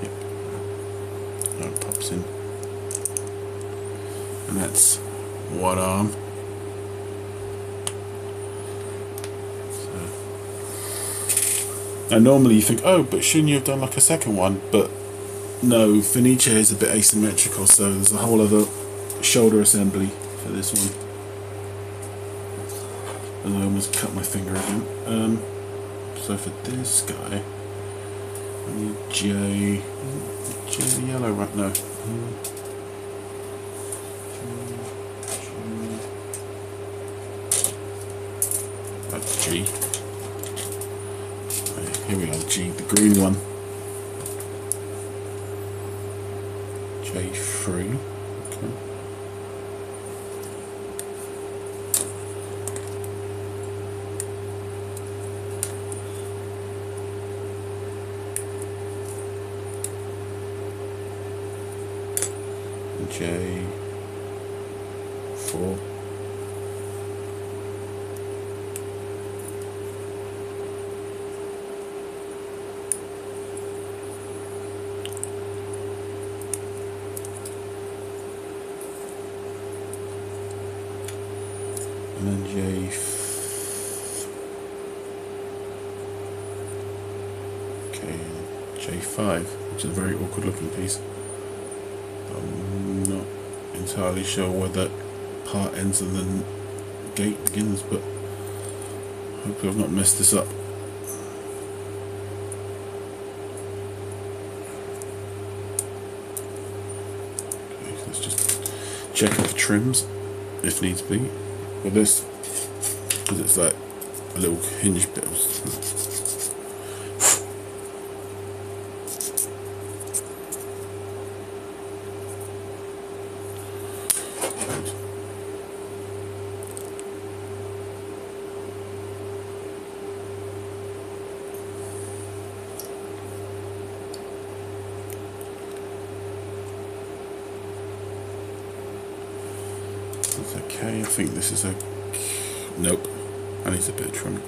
Yep. That pops in. And that's one arm. And normally you think, oh, but shouldn't you have done like a second one? But no, Fenice is a bit asymmetrical, so there's a whole other shoulder assembly for this one. And I almost cut my finger again. So for this guy, I need J the yellow, right? No. That's G. Here we are, G, the green one. J3. Okay. And J4. And then J5, which is a very awkward looking piece. I'm not entirely sure where that part ends and then gate begins, but hopefully I've not messed this up. Okay, so let's just check out the trims if needs be. With this, because it's like a little hinge bit. That's okay, I think this is a... Nope, I need a bit of trim.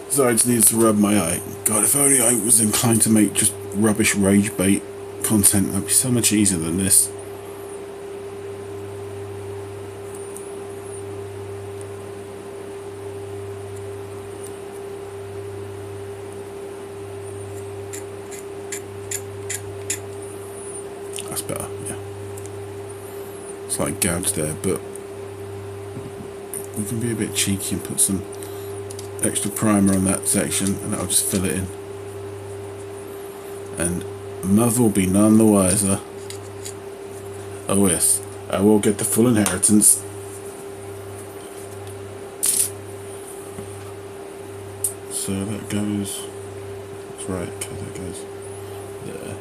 So I just needed to rub my eye. God, if only I was inclined to make just rubbish rage bait content, that'd be so much easier than this. That's better, yeah. It's like gouge there, but we can be a bit cheeky and put some extra primer on that section, and I'll just fill it in. And mother will be none the wiser. Oh yes, I will get the full inheritance. So that goes, that's right, okay, that goes there.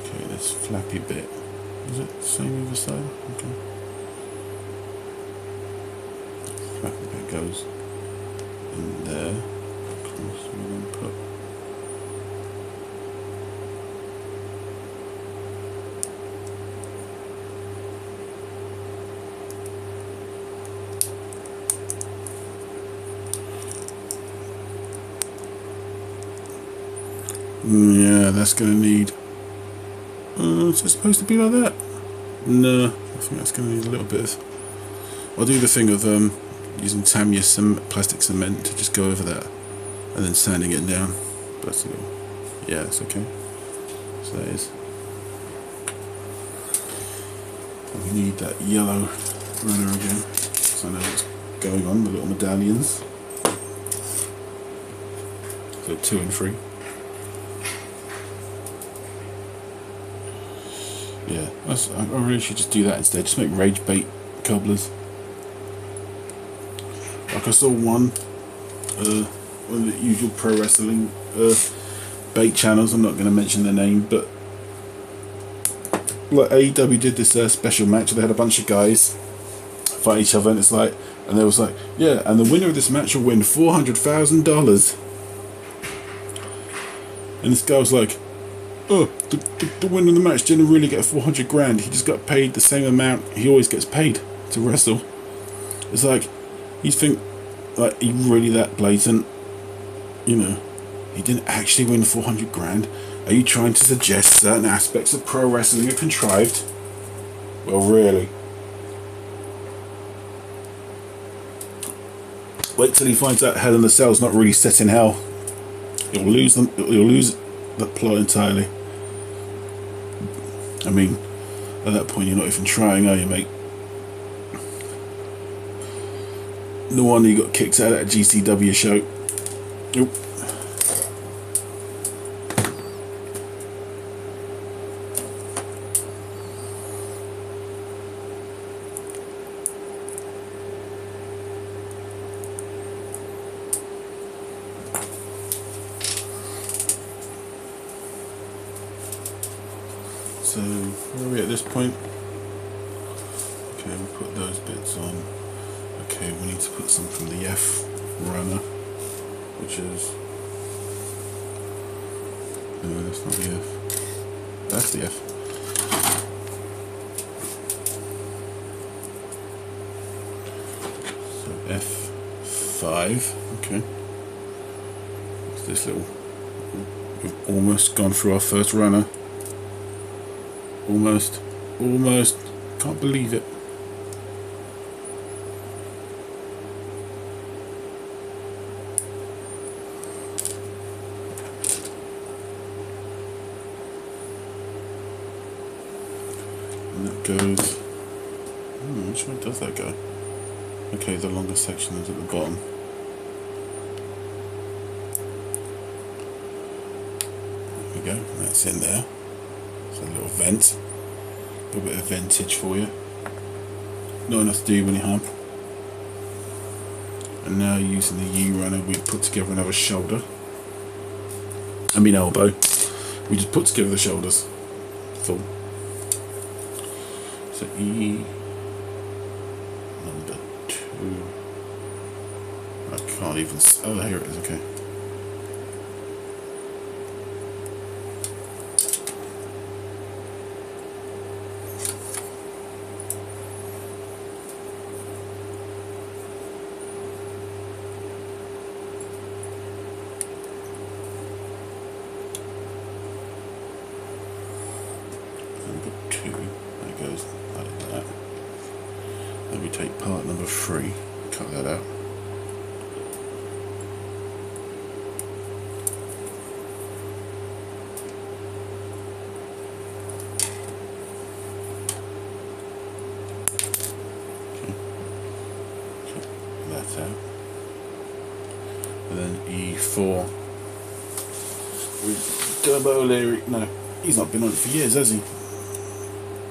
Okay, this flappy bit, is it the same either side? Okay. Flappy bit goes in there. Of course, we're going to put yeah, that's going to need... is it supposed to be like that? No, I think that's going to need a little bit of... I'll do the thing of using Tamiya plastic cement to just go over that and then sanding it down. But that's a little... yeah, that's okay. So that is... and we need that yellow runner again, so I know what's going on, the little medallions. So 2 and 3. Yeah, I really should just do that instead. Just make rage bait cobblers. Like I saw one of the usual pro wrestling bait channels. I'm not going to mention their name, but like AEW did this special match. They had a bunch of guys fight each other, and it's like, and they was like, yeah, and the winner of this match will win $400,000. And this guy was like, oh, the winner of the match didn't really get 400 grand. He just got paid the same amount he always gets paid to wrestle. It's like, you think, like, he really that blatant? You know, he didn't actually win 400 grand. Are you trying to suggest certain aspects of pro wrestling are contrived? Well, really. Wait till he finds out Hell in the Cell's not really set in hell. You'll lose them. You'll lose the plot entirely. I mean, at that point, you're not even trying, are you, mate? No wonder you got kicked out of that GCW show. Nope. So, where are we at this point? Okay, we'll put those bits on. Okay, we need to put some from the F runner, which is... no, that's not the F. That's the F. So F5, okay. It's this little... we've almost gone through our first runner. Almost. Can't believe it. And that goes... which way does that go? Okay, the longer section is at the bottom. There we go, that's in there. A little vent, a little bit of ventage for you. Not enough to do you any harm. And now using the U-runner, we put together another shoulder. I mean elbow. We just put together the shoulders. Full. So E number 2. I can't even. Oh, here it is. Okay. cut that out. That out, and then E4 with Turbo Leary. No, he's not been on it for years, has he?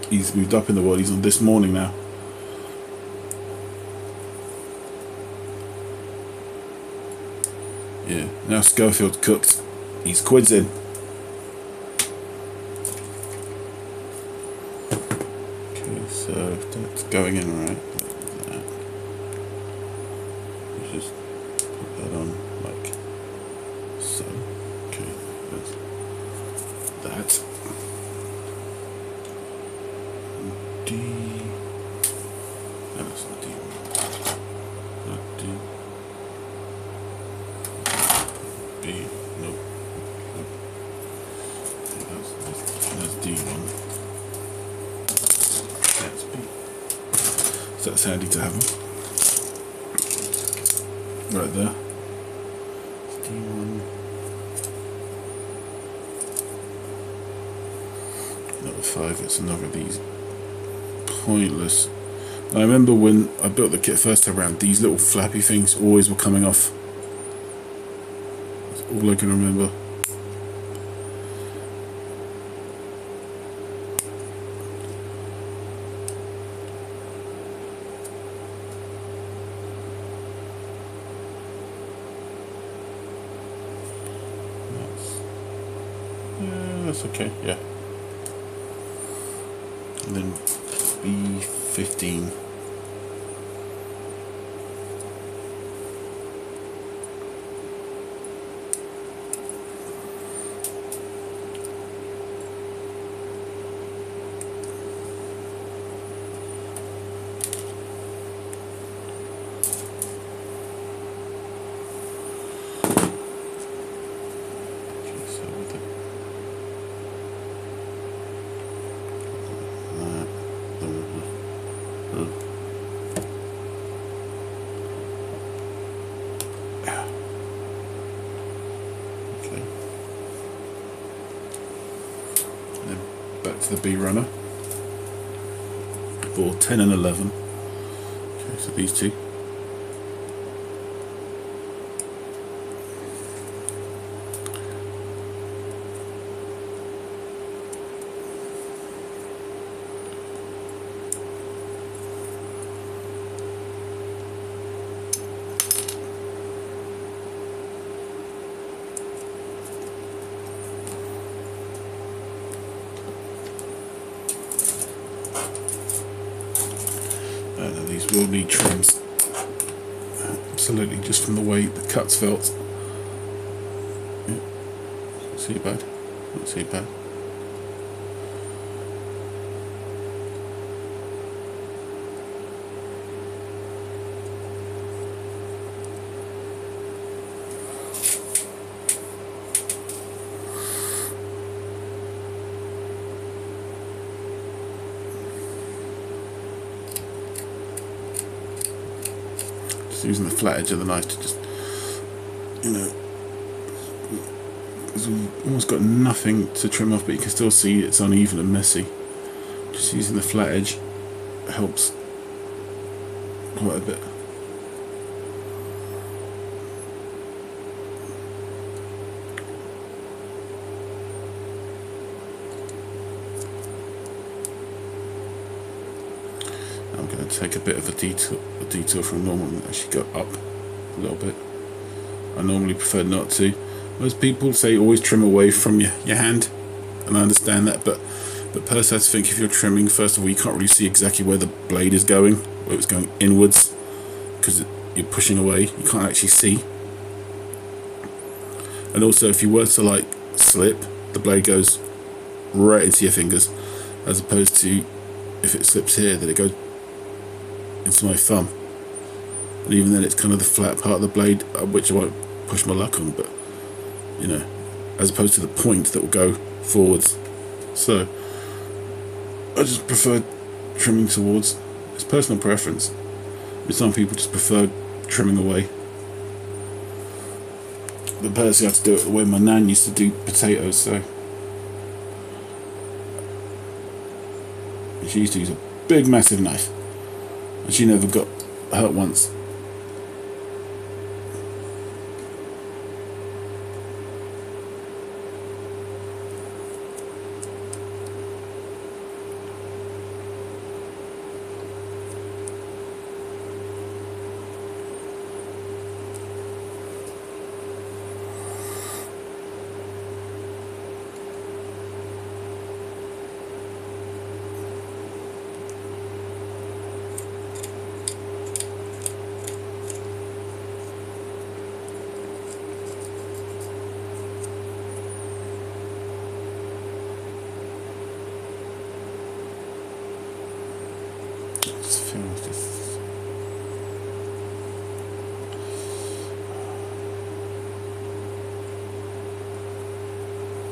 He's moved up in the world. He's on this morning now. Yeah, now Schofield's cooked. He's quids in. Okay, so that's going in right. Just put that on like so. Okay, there's that. D. No, that's not D. Not D. B. Nope. Nope. That's D1. That's B. So that's handy to have them. Right there. D1. Number 5, it's another of these pointless. I remember when I built the kit first time around, these little flappy things always were coming off. That's all I can remember. That's okay, yeah. And then B15. Back to the B runner for 10 and 11. Okay, so these two. These will need trims, absolutely, just from the way the cuts felt. Yeah. Not too bad, not too bad. Using the flat edge of the knife to just, you know, because we've almost got nothing to trim off, but you can still see it's uneven and messy. Just using the flat edge helps quite a bit. I'm going to take a bit of a detour from normal and actually go up a little bit. I normally prefer not to. Most people say always trim away from your hand, and I understand that, but personally I think if you're trimming, first of all, you can't really see exactly where the blade is going, where it's going inwards, because you're pushing away, you can't actually see. And also, if you were to like slip, the blade goes right into your fingers, as opposed to if it slips here, then it goes into my thumb, and even then it's kind of the flat part of the blade, which I won't push my luck on, but you know, as opposed to the point that will go forwards. So I just prefer trimming towards. It's personal preference. But some people just prefer trimming away. But personally, I have to do it the way my nan used to do potatoes, so. She used to use a big, massive knife. And she never got hurt once.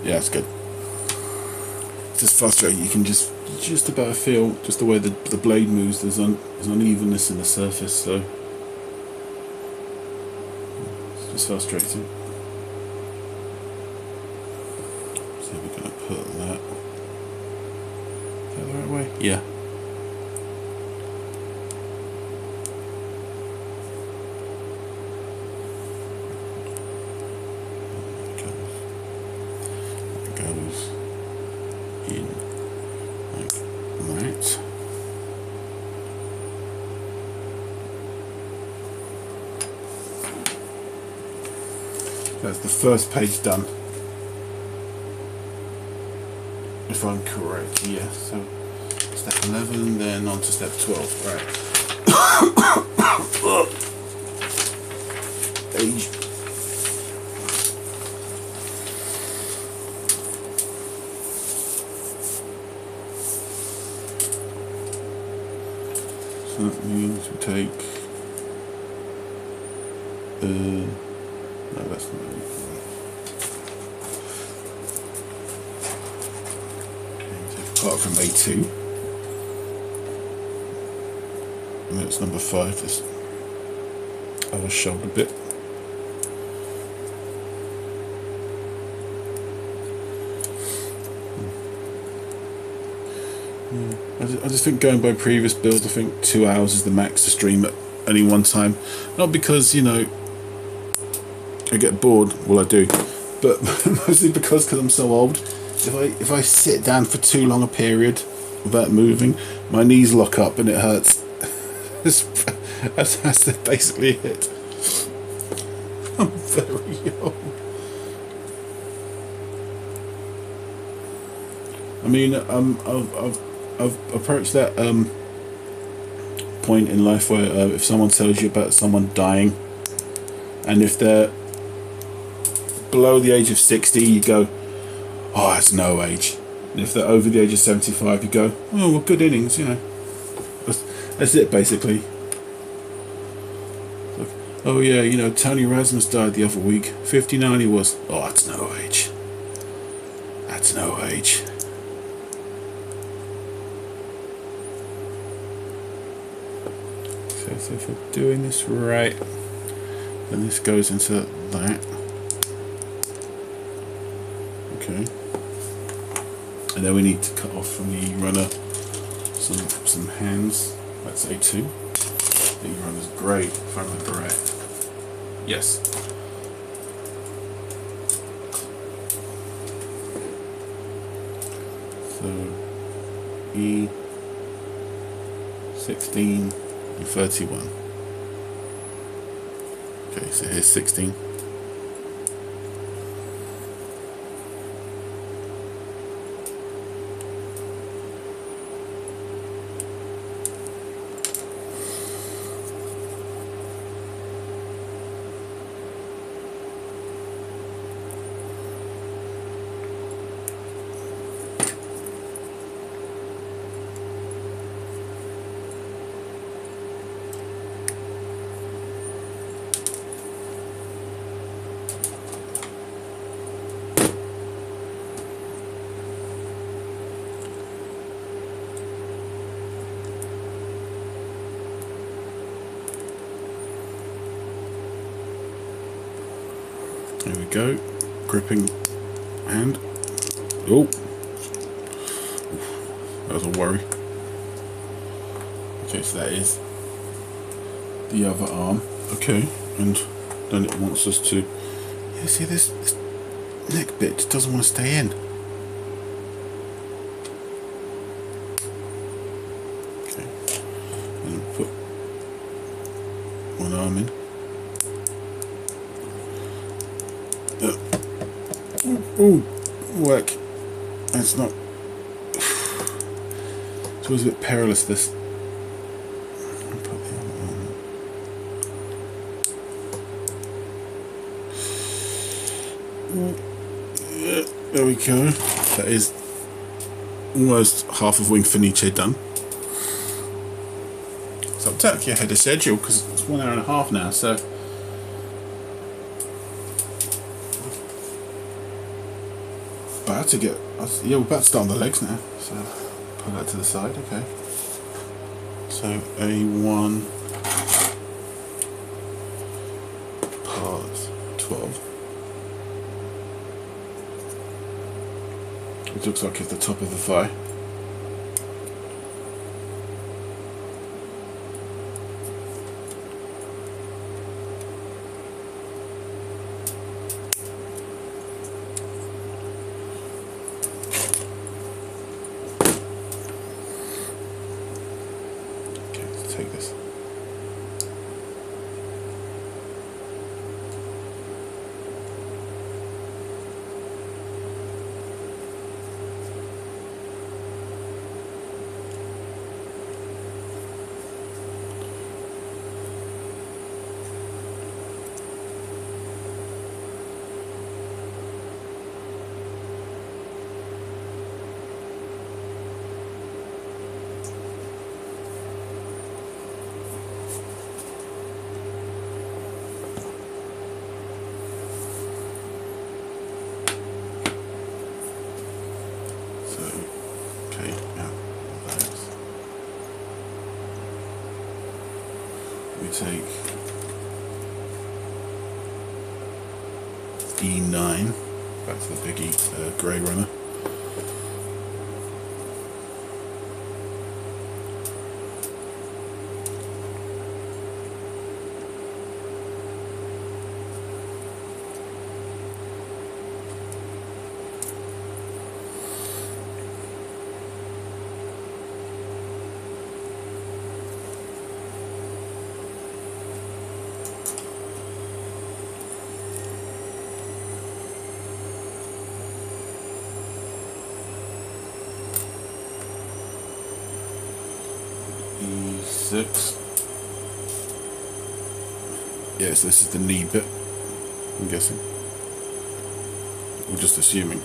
Yeah, it's good. It's just frustrating. You can just about feel just the way the blade moves. There's unevenness in the surface, so it's just frustrating. So we're going to put that. Is that the right way? Yeah. That's the first page done, if I'm correct. Yeah, so step 11, then on to step 12. Right. Page. So that means we take. No, that's not it. Apart from A2, and that's number 5, this other shoulder bit. I just think going by previous builds, I think 2 hours is the max to stream at any one time. Not because, you know, I get bored, well I do, but mostly because I'm so old. If I sit down for too long a period without moving, my knees lock up and it hurts. That's basically it. I'm very young. I mean, I've approached that point in life where if someone tells you about someone dying, and if they're below the age of 60, you go, oh, that's no age. And if they're over the age of 75, you go, oh, well, good innings, you know. That's it, basically. Like, oh, yeah, you know, Tony Rasmus died the other week. 59 he was. Oh, that's no age. That's no age. So if we're doing this right, then this goes into that. Okay. And then we need to cut off from the runner some hands. That's A2. The runner's grey, if I remember right. Yes. So E16 and 31. Okay, so here's 16. There we go. Gripping hand. Oh, that was a worry. Okay, so that is the other arm. Okay, and then it wants us to. Yeah, see this neck bit doesn't want to stay in. Okay, and put one arm in. Ooh, work. It's not. It's always a bit perilous, this. Put the other arm in. There we go. That is almost half of Wing Fenice done. So I'm technically ahead of schedule because it's 1 hour and a half now, so. About to get. Yeah, we're about to start on the legs now, so pull that to the side, okay. So A1 part 12. It looks like it's the top of the thigh. Okay, let's take this. Okay, yeah, that's. We take E9, back to the big grey runner. E6. Yes, this is the knee bit, I'm guessing. We're just assuming.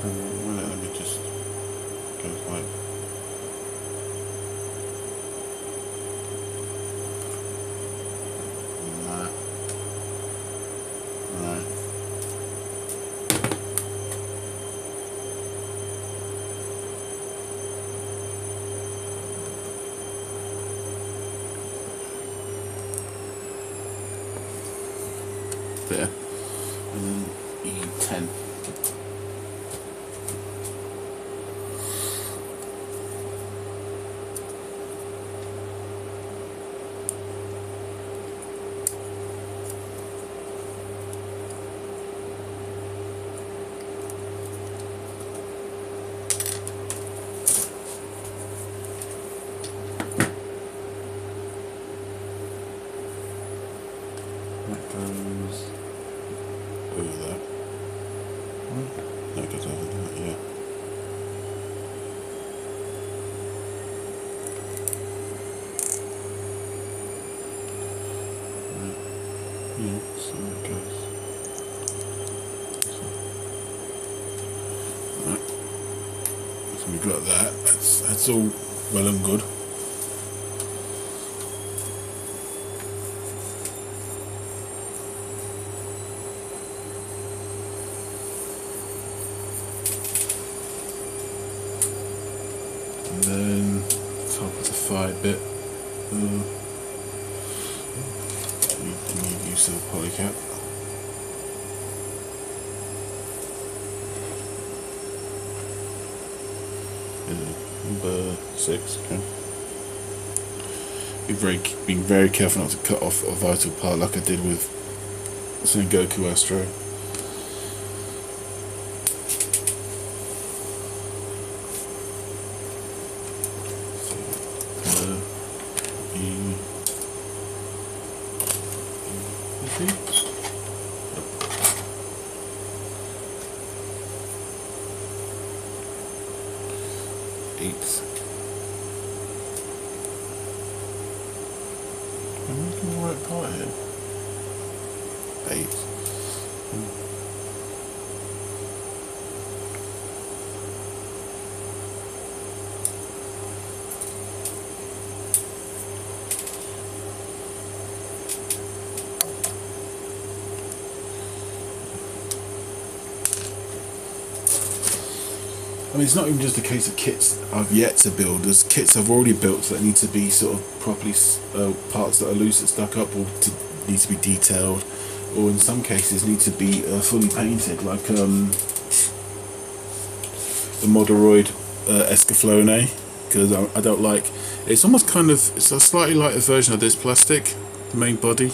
So, well, let me just go like. There, and then E10. That goes over there. That goes over there, yeah. Yeah, so that goes. Right. So we've got that. That's all well and good. light bit. Need use of a polycap. Number 6. Okay. Being very careful not to cut off a vital part like I did with Sengoku Astro. Am I making the right part here? 8. I mean, it's not even just a case of kits I've yet to build. There's kits I've already built that need to be sort of properly, parts that are loose and stuck up or need to be detailed, or in some cases need to be fully painted, like the Modoroid Escaflowne, because I don't like, it's almost kind of, it's a slightly lighter version of this plastic, the main body.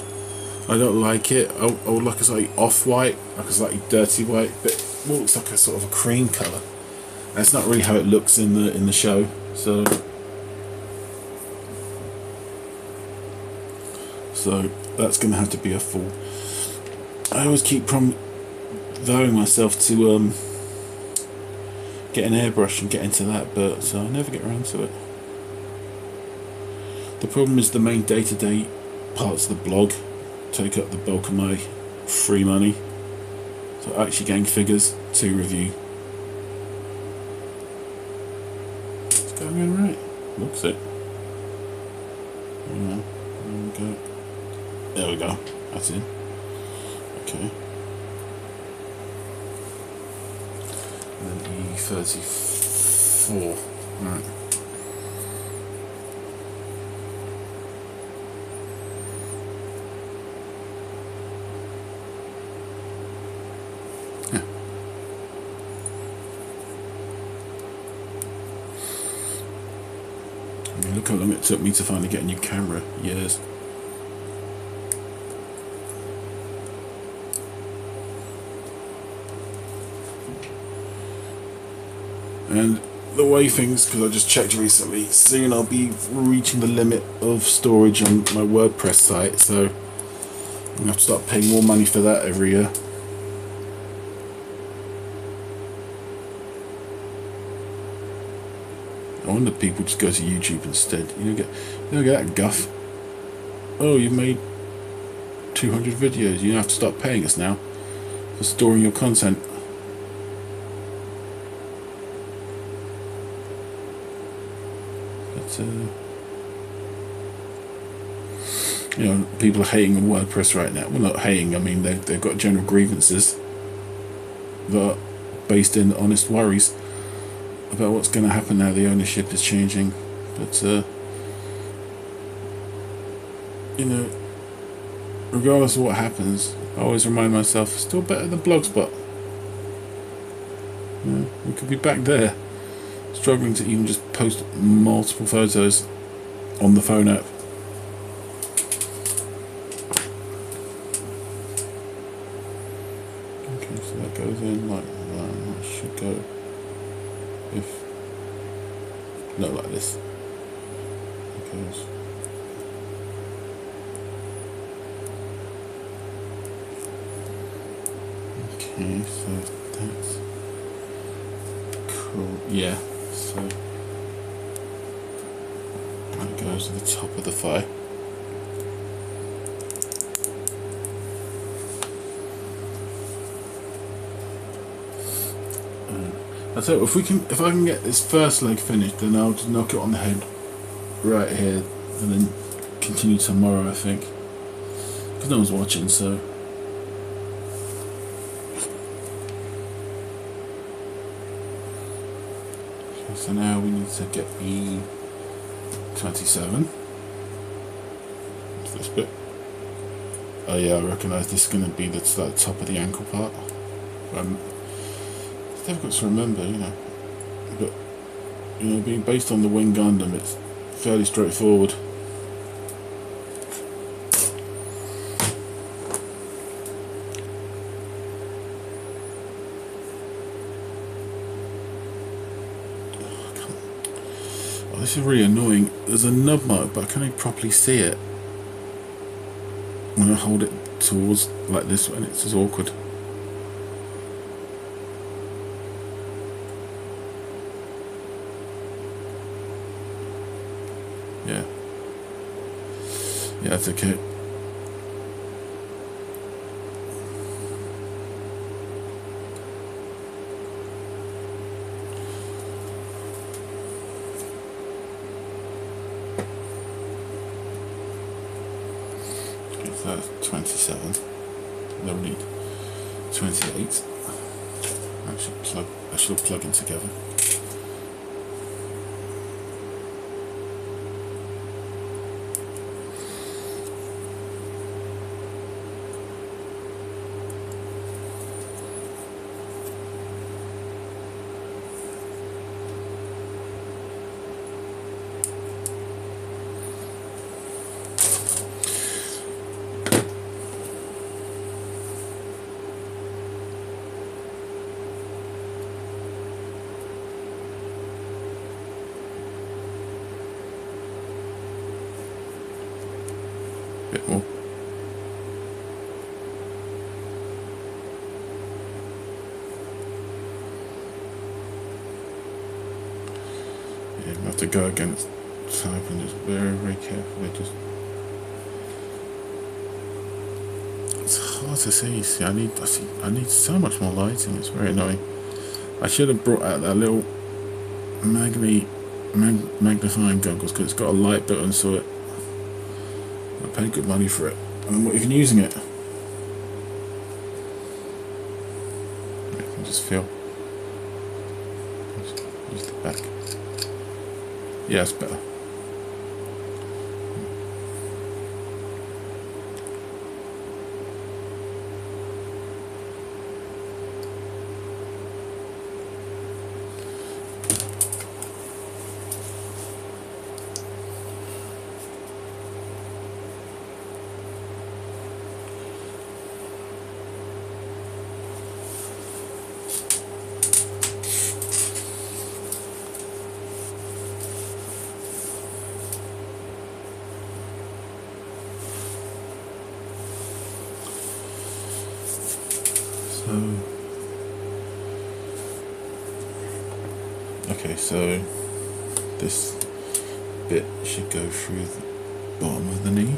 I don't like it. I would like a slightly off-white, like a slightly dirty white, but it looks like a sort of a cream colour. That's not really how it looks in the show, so that's going to have to be a full. I always keep vowing myself to get an airbrush and get into that, but so I never get around to it. The problem is the main day-to-day parts of the blog take up the bulk of my free money. So actually getting figures to review. Going in right. Looks it. Yeah, there we go. There we go. That's in. Okay. And then E34. Right. Look how long it took me to finally get a new camera. Years. And the way things, because I just checked recently, soon I'll be reaching the limit of storage on my WordPress site, so I'm going to have to start paying more money for that every year. I wonder if people just go to YouTube instead. You don't get that guff. Oh, you made 200 videos. You don't have to start paying us now for storing your content. But you know, people are hating on WordPress right now. Well, not hating. I mean, they've got general grievances that are based in honest worries about what's going to happen now the ownership is changing. But you know, regardless of what happens, I always remind myself it's still better than Blogspot. You know, we could be back there struggling to even just post multiple photos on the phone app. Okay, so that goes in like that. That should go. If not like this, because okay, so that's cool. Yeah, so that goes to the top of the fire. So if I can get this first leg finished, then I'll just knock it on the head right here, and then continue tomorrow, I think, because no one's watching. So now we need to get the 27. What's this bit? Oh yeah, I recognise this is going to be the top of the ankle part. It's difficult to remember, you know. But, you know, being based on the Wing Gundam, it's fairly straightforward. Oh, this is really annoying. There's a nub mark, but I can't even properly see it when I hold it towards like this, and it's just awkward. Yeah, that's okay. So that's 27. Then we need 28. I should plug in together. Bit more. Yeah, you have to go against type and just very carefully. It's hard to see. See, I need so much more lighting. It's very annoying. I should have brought out that little magnifying goggles because it's got a light button, so I paid good money for it, and I'm not even using it. I can just feel. Use the back. Yeah, it's better. Okay, so this bit should go through the bottom of the knee.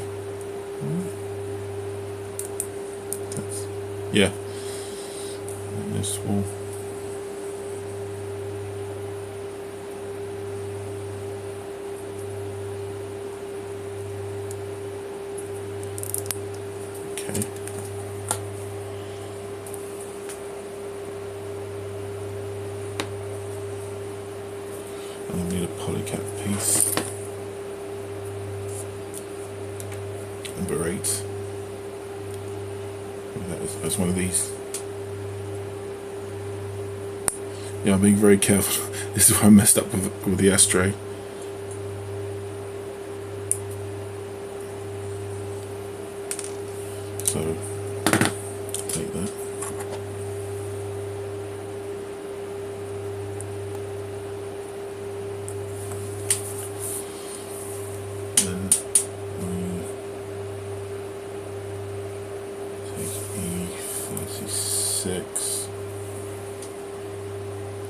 Yeah. And this will. Okay. And I need a polycap piece. Number 8. That's one of these. Yeah, I'm being very careful. This is why I messed up with the ashtray. So, take that. Then E36,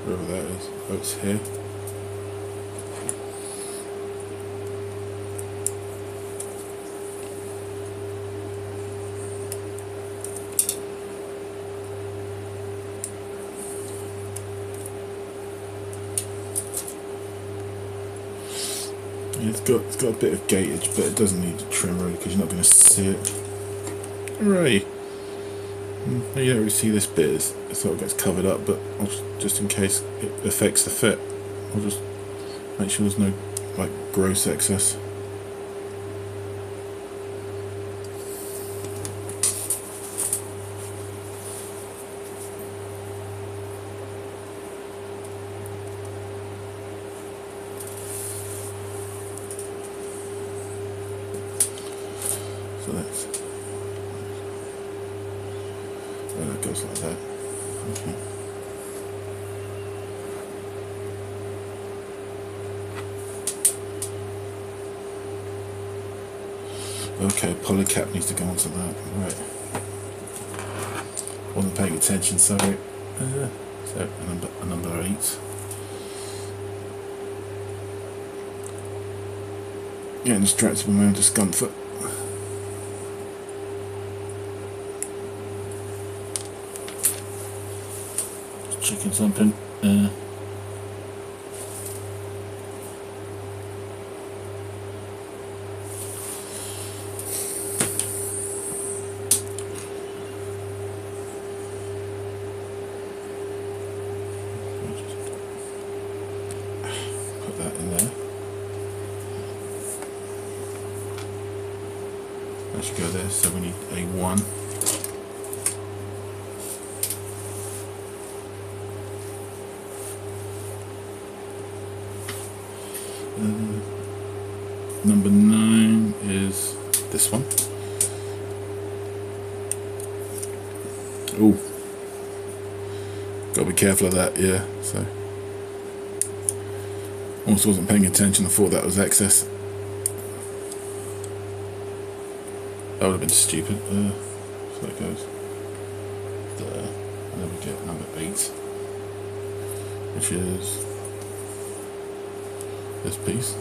wherever that is. Oh, it's here. It's got a bit of gauge, but it doesn't need to trim really because you're not going to see it. Hooray! You don't really see this bit, it sort of gets covered up, but just in case it affects the fit, I'll just make sure there's no like gross excess. So that's, oh, that goes like that. Okay. Okay, polycap needs to go onto that. Right. Wasn't paying attention, sorry. So number 8. Getting distracted by my own discomfort. Checking something. Put that in there. That should go there, so we need a 1. Number 9 is this one. Oh, gotta be careful of that, yeah. So, almost wasn't paying attention, I thought that was excess. That would have been stupid. So it goes there, and then we get number 8, which is this piece.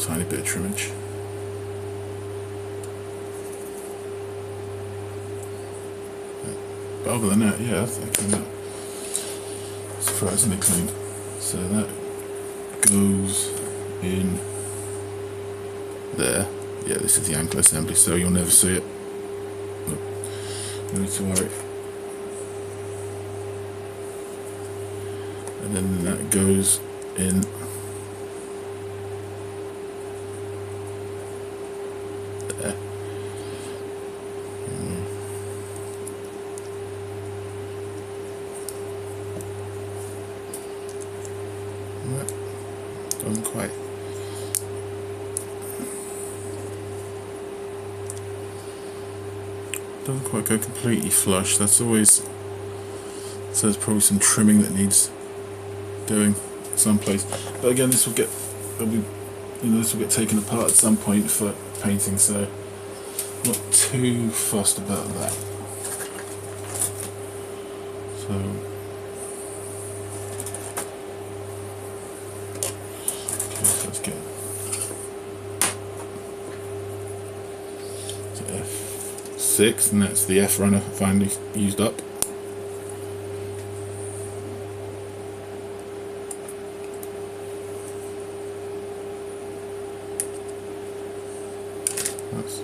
Tiny bit of trimmage. But other than that, yeah, that's actually surprisingly clean. So that goes in there. Yeah, this is the ankle assembly, so you'll never see it. No need to worry. And then that goes in there. Doesn't quite go completely flush. That's always, so there's probably some trimming that needs doing someplace. But again, this will get, this will get taken apart at some point for painting, so not too fussed about that. So let's get to F6, and that's the F runner finally used up. That's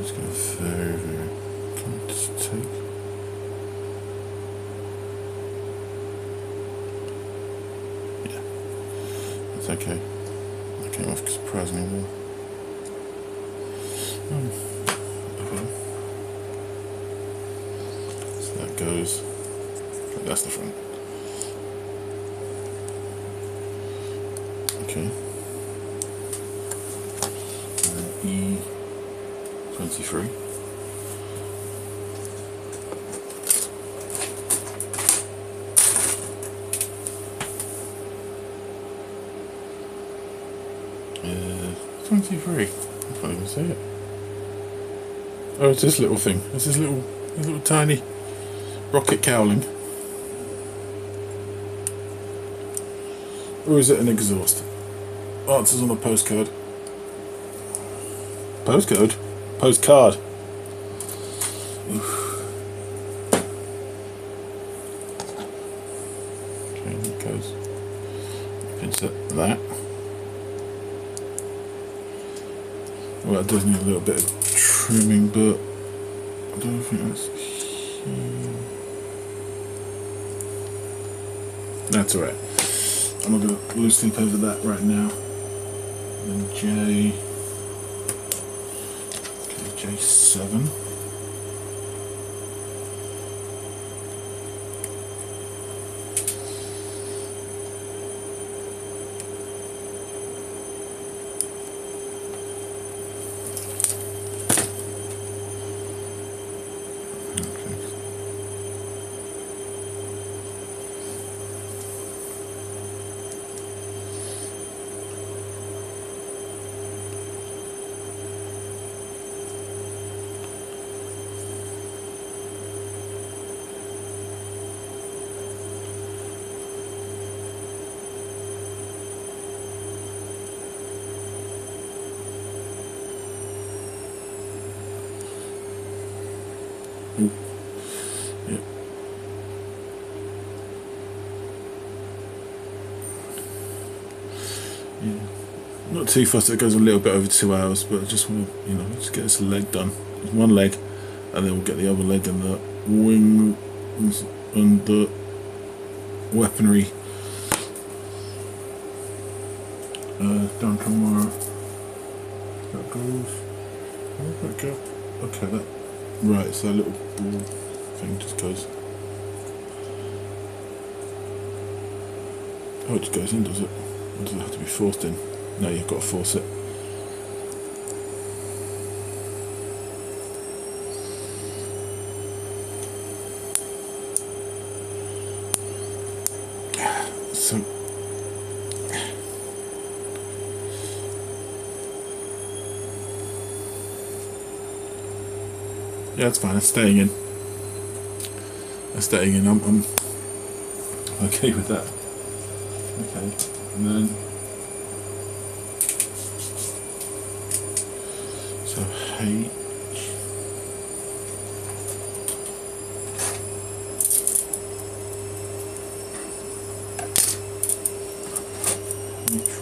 it's going to very, very just take. Yeah, that's okay. That came off surprisingly well. Okay. So that goes. That's the front. Okay. And then E23. Uh, 23. I can't even see it. Oh, it's this little thing. It's this little tiny rocket cowling. or is it an exhaust? Answers on the postcard. Postcode? Postcard. Oof. Okay, there it goes. You can set that. Well, it does need a little bit of trimming, but I don't think that's huge. That's alright. I'm not going to lose sleep over that right now. And then J. Okay, J7. Yeah. Yeah. Not too fast. It goes a little bit over 2 hours, but I just want to, just get this leg done. There's one leg, and then we'll get the other leg and the wings and the weaponry done tomorrow. That goes. Where did that go? Okay, that. Right, so that little ball thing just goes. Oh, it just goes in, does it? Or does it have to be forced in? No, you've got to force it. So, yeah, it's fine. It's staying in. It's staying in. I'm okay with that. Okay, and then so H.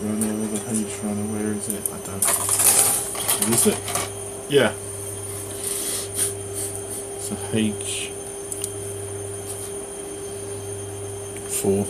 Runner, the H runner, where is it? I don't know. Is it? Yeah. So H 4.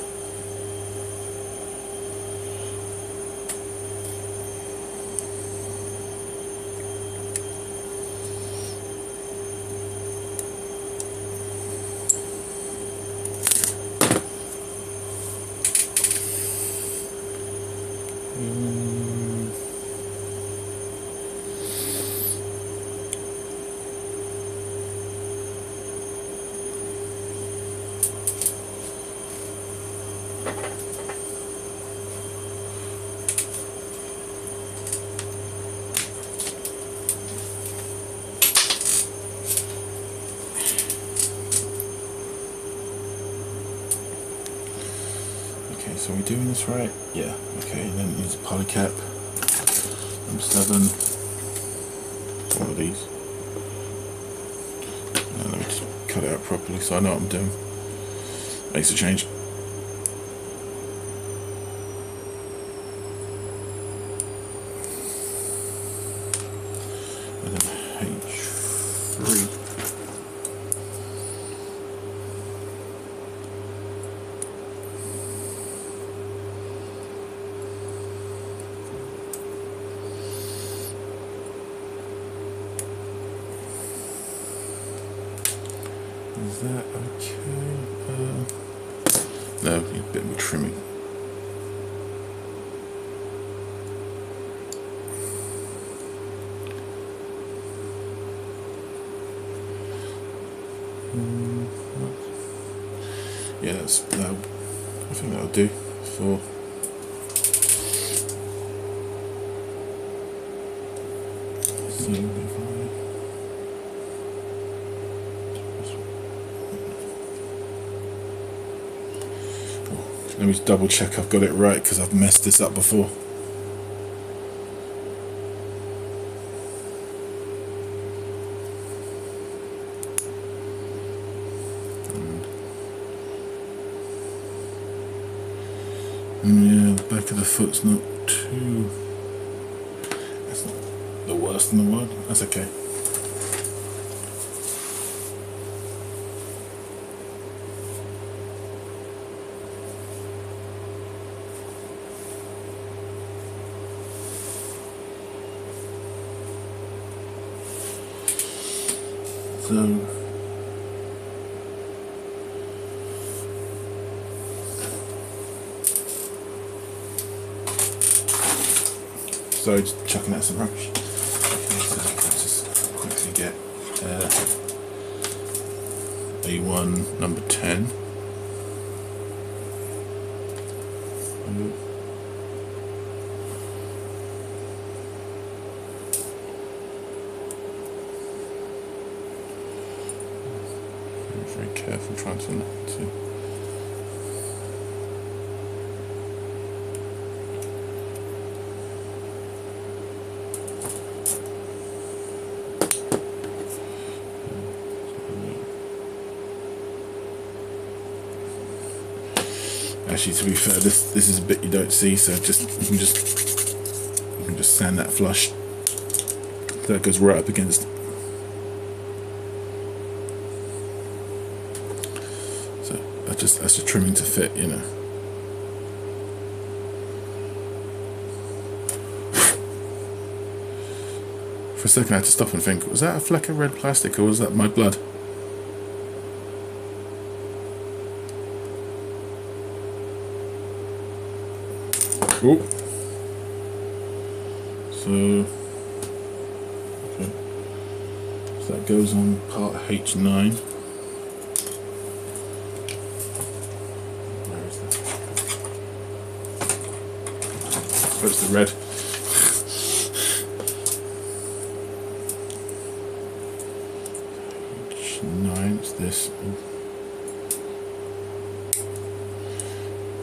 So are we doing this right? Yeah, okay, and then use a polycap. Number 7. One of these. And let me just cut it out properly so I know what I'm doing. Makes a change. And then H3. Is that okay? No, need a bit more trimming. Yeah, I think that'll do for. Let me just double check I've got it right, because I've messed this up before. Yeah, the back of the foot's not too... That's not the worst in the world. That's okay. So just chucking out some rubbish. Okay, so let's just quickly get A1 number 10. Very careful trying to not to. Actually, to be fair, this is a bit you don't see, so you can just sand that flush. That goes right up against. So that's just trimming to fit, you know. For a second, I had to stop and think: was that a fleck of red plastic, or was that my blood? Oh. So, okay. So that goes on part H9. Where is that? Where's the red? H9, it's this.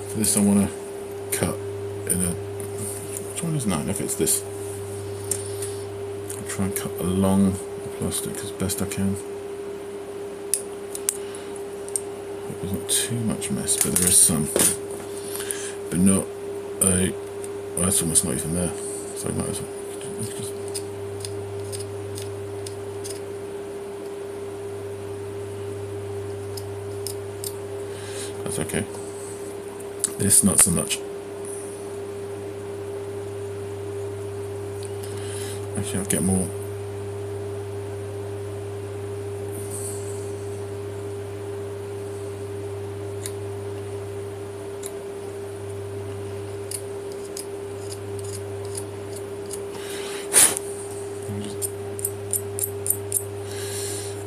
For this I want to cut. Which one is 9? If it's this, I'll try and cut along the plastic as best I can. Hope there's not too much mess, but there is some. But not a. Well, that's almost not even there. So I might as well just. That's okay. This not so much. Actually, I'll get more.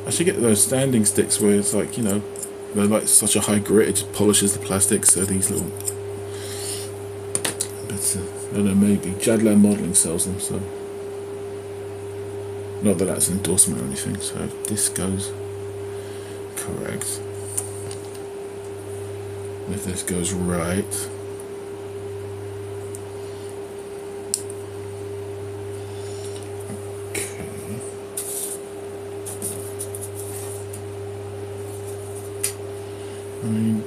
I should get those standing sticks where it's like, you know, they're like such a high grit, it just polishes the plastic, so these little bits of, I don't know, maybe Jadland Modelling sells them, so not that that's an endorsement or anything. So if this goes correct, if this goes right, I mean,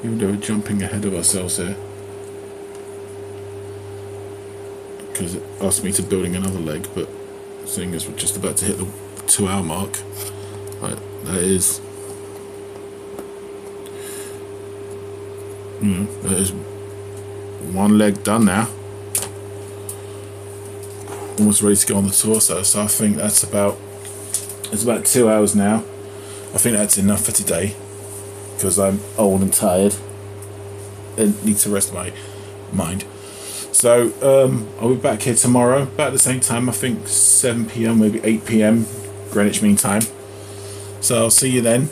even though we're jumping ahead of ourselves here, because it asked me to building another leg, but seeing as we're just about to hit the 2-hour mark, like, that is, that is one leg done now, almost ready to go on the torso. So I think that's about, it's about 2 hours now. I think that's enough for today, because I'm old and tired and need to rest my mind. So I'll be back here tomorrow, about the same time, I think 7 PM, maybe 8 PM, Greenwich Mean Time. So I'll see you then.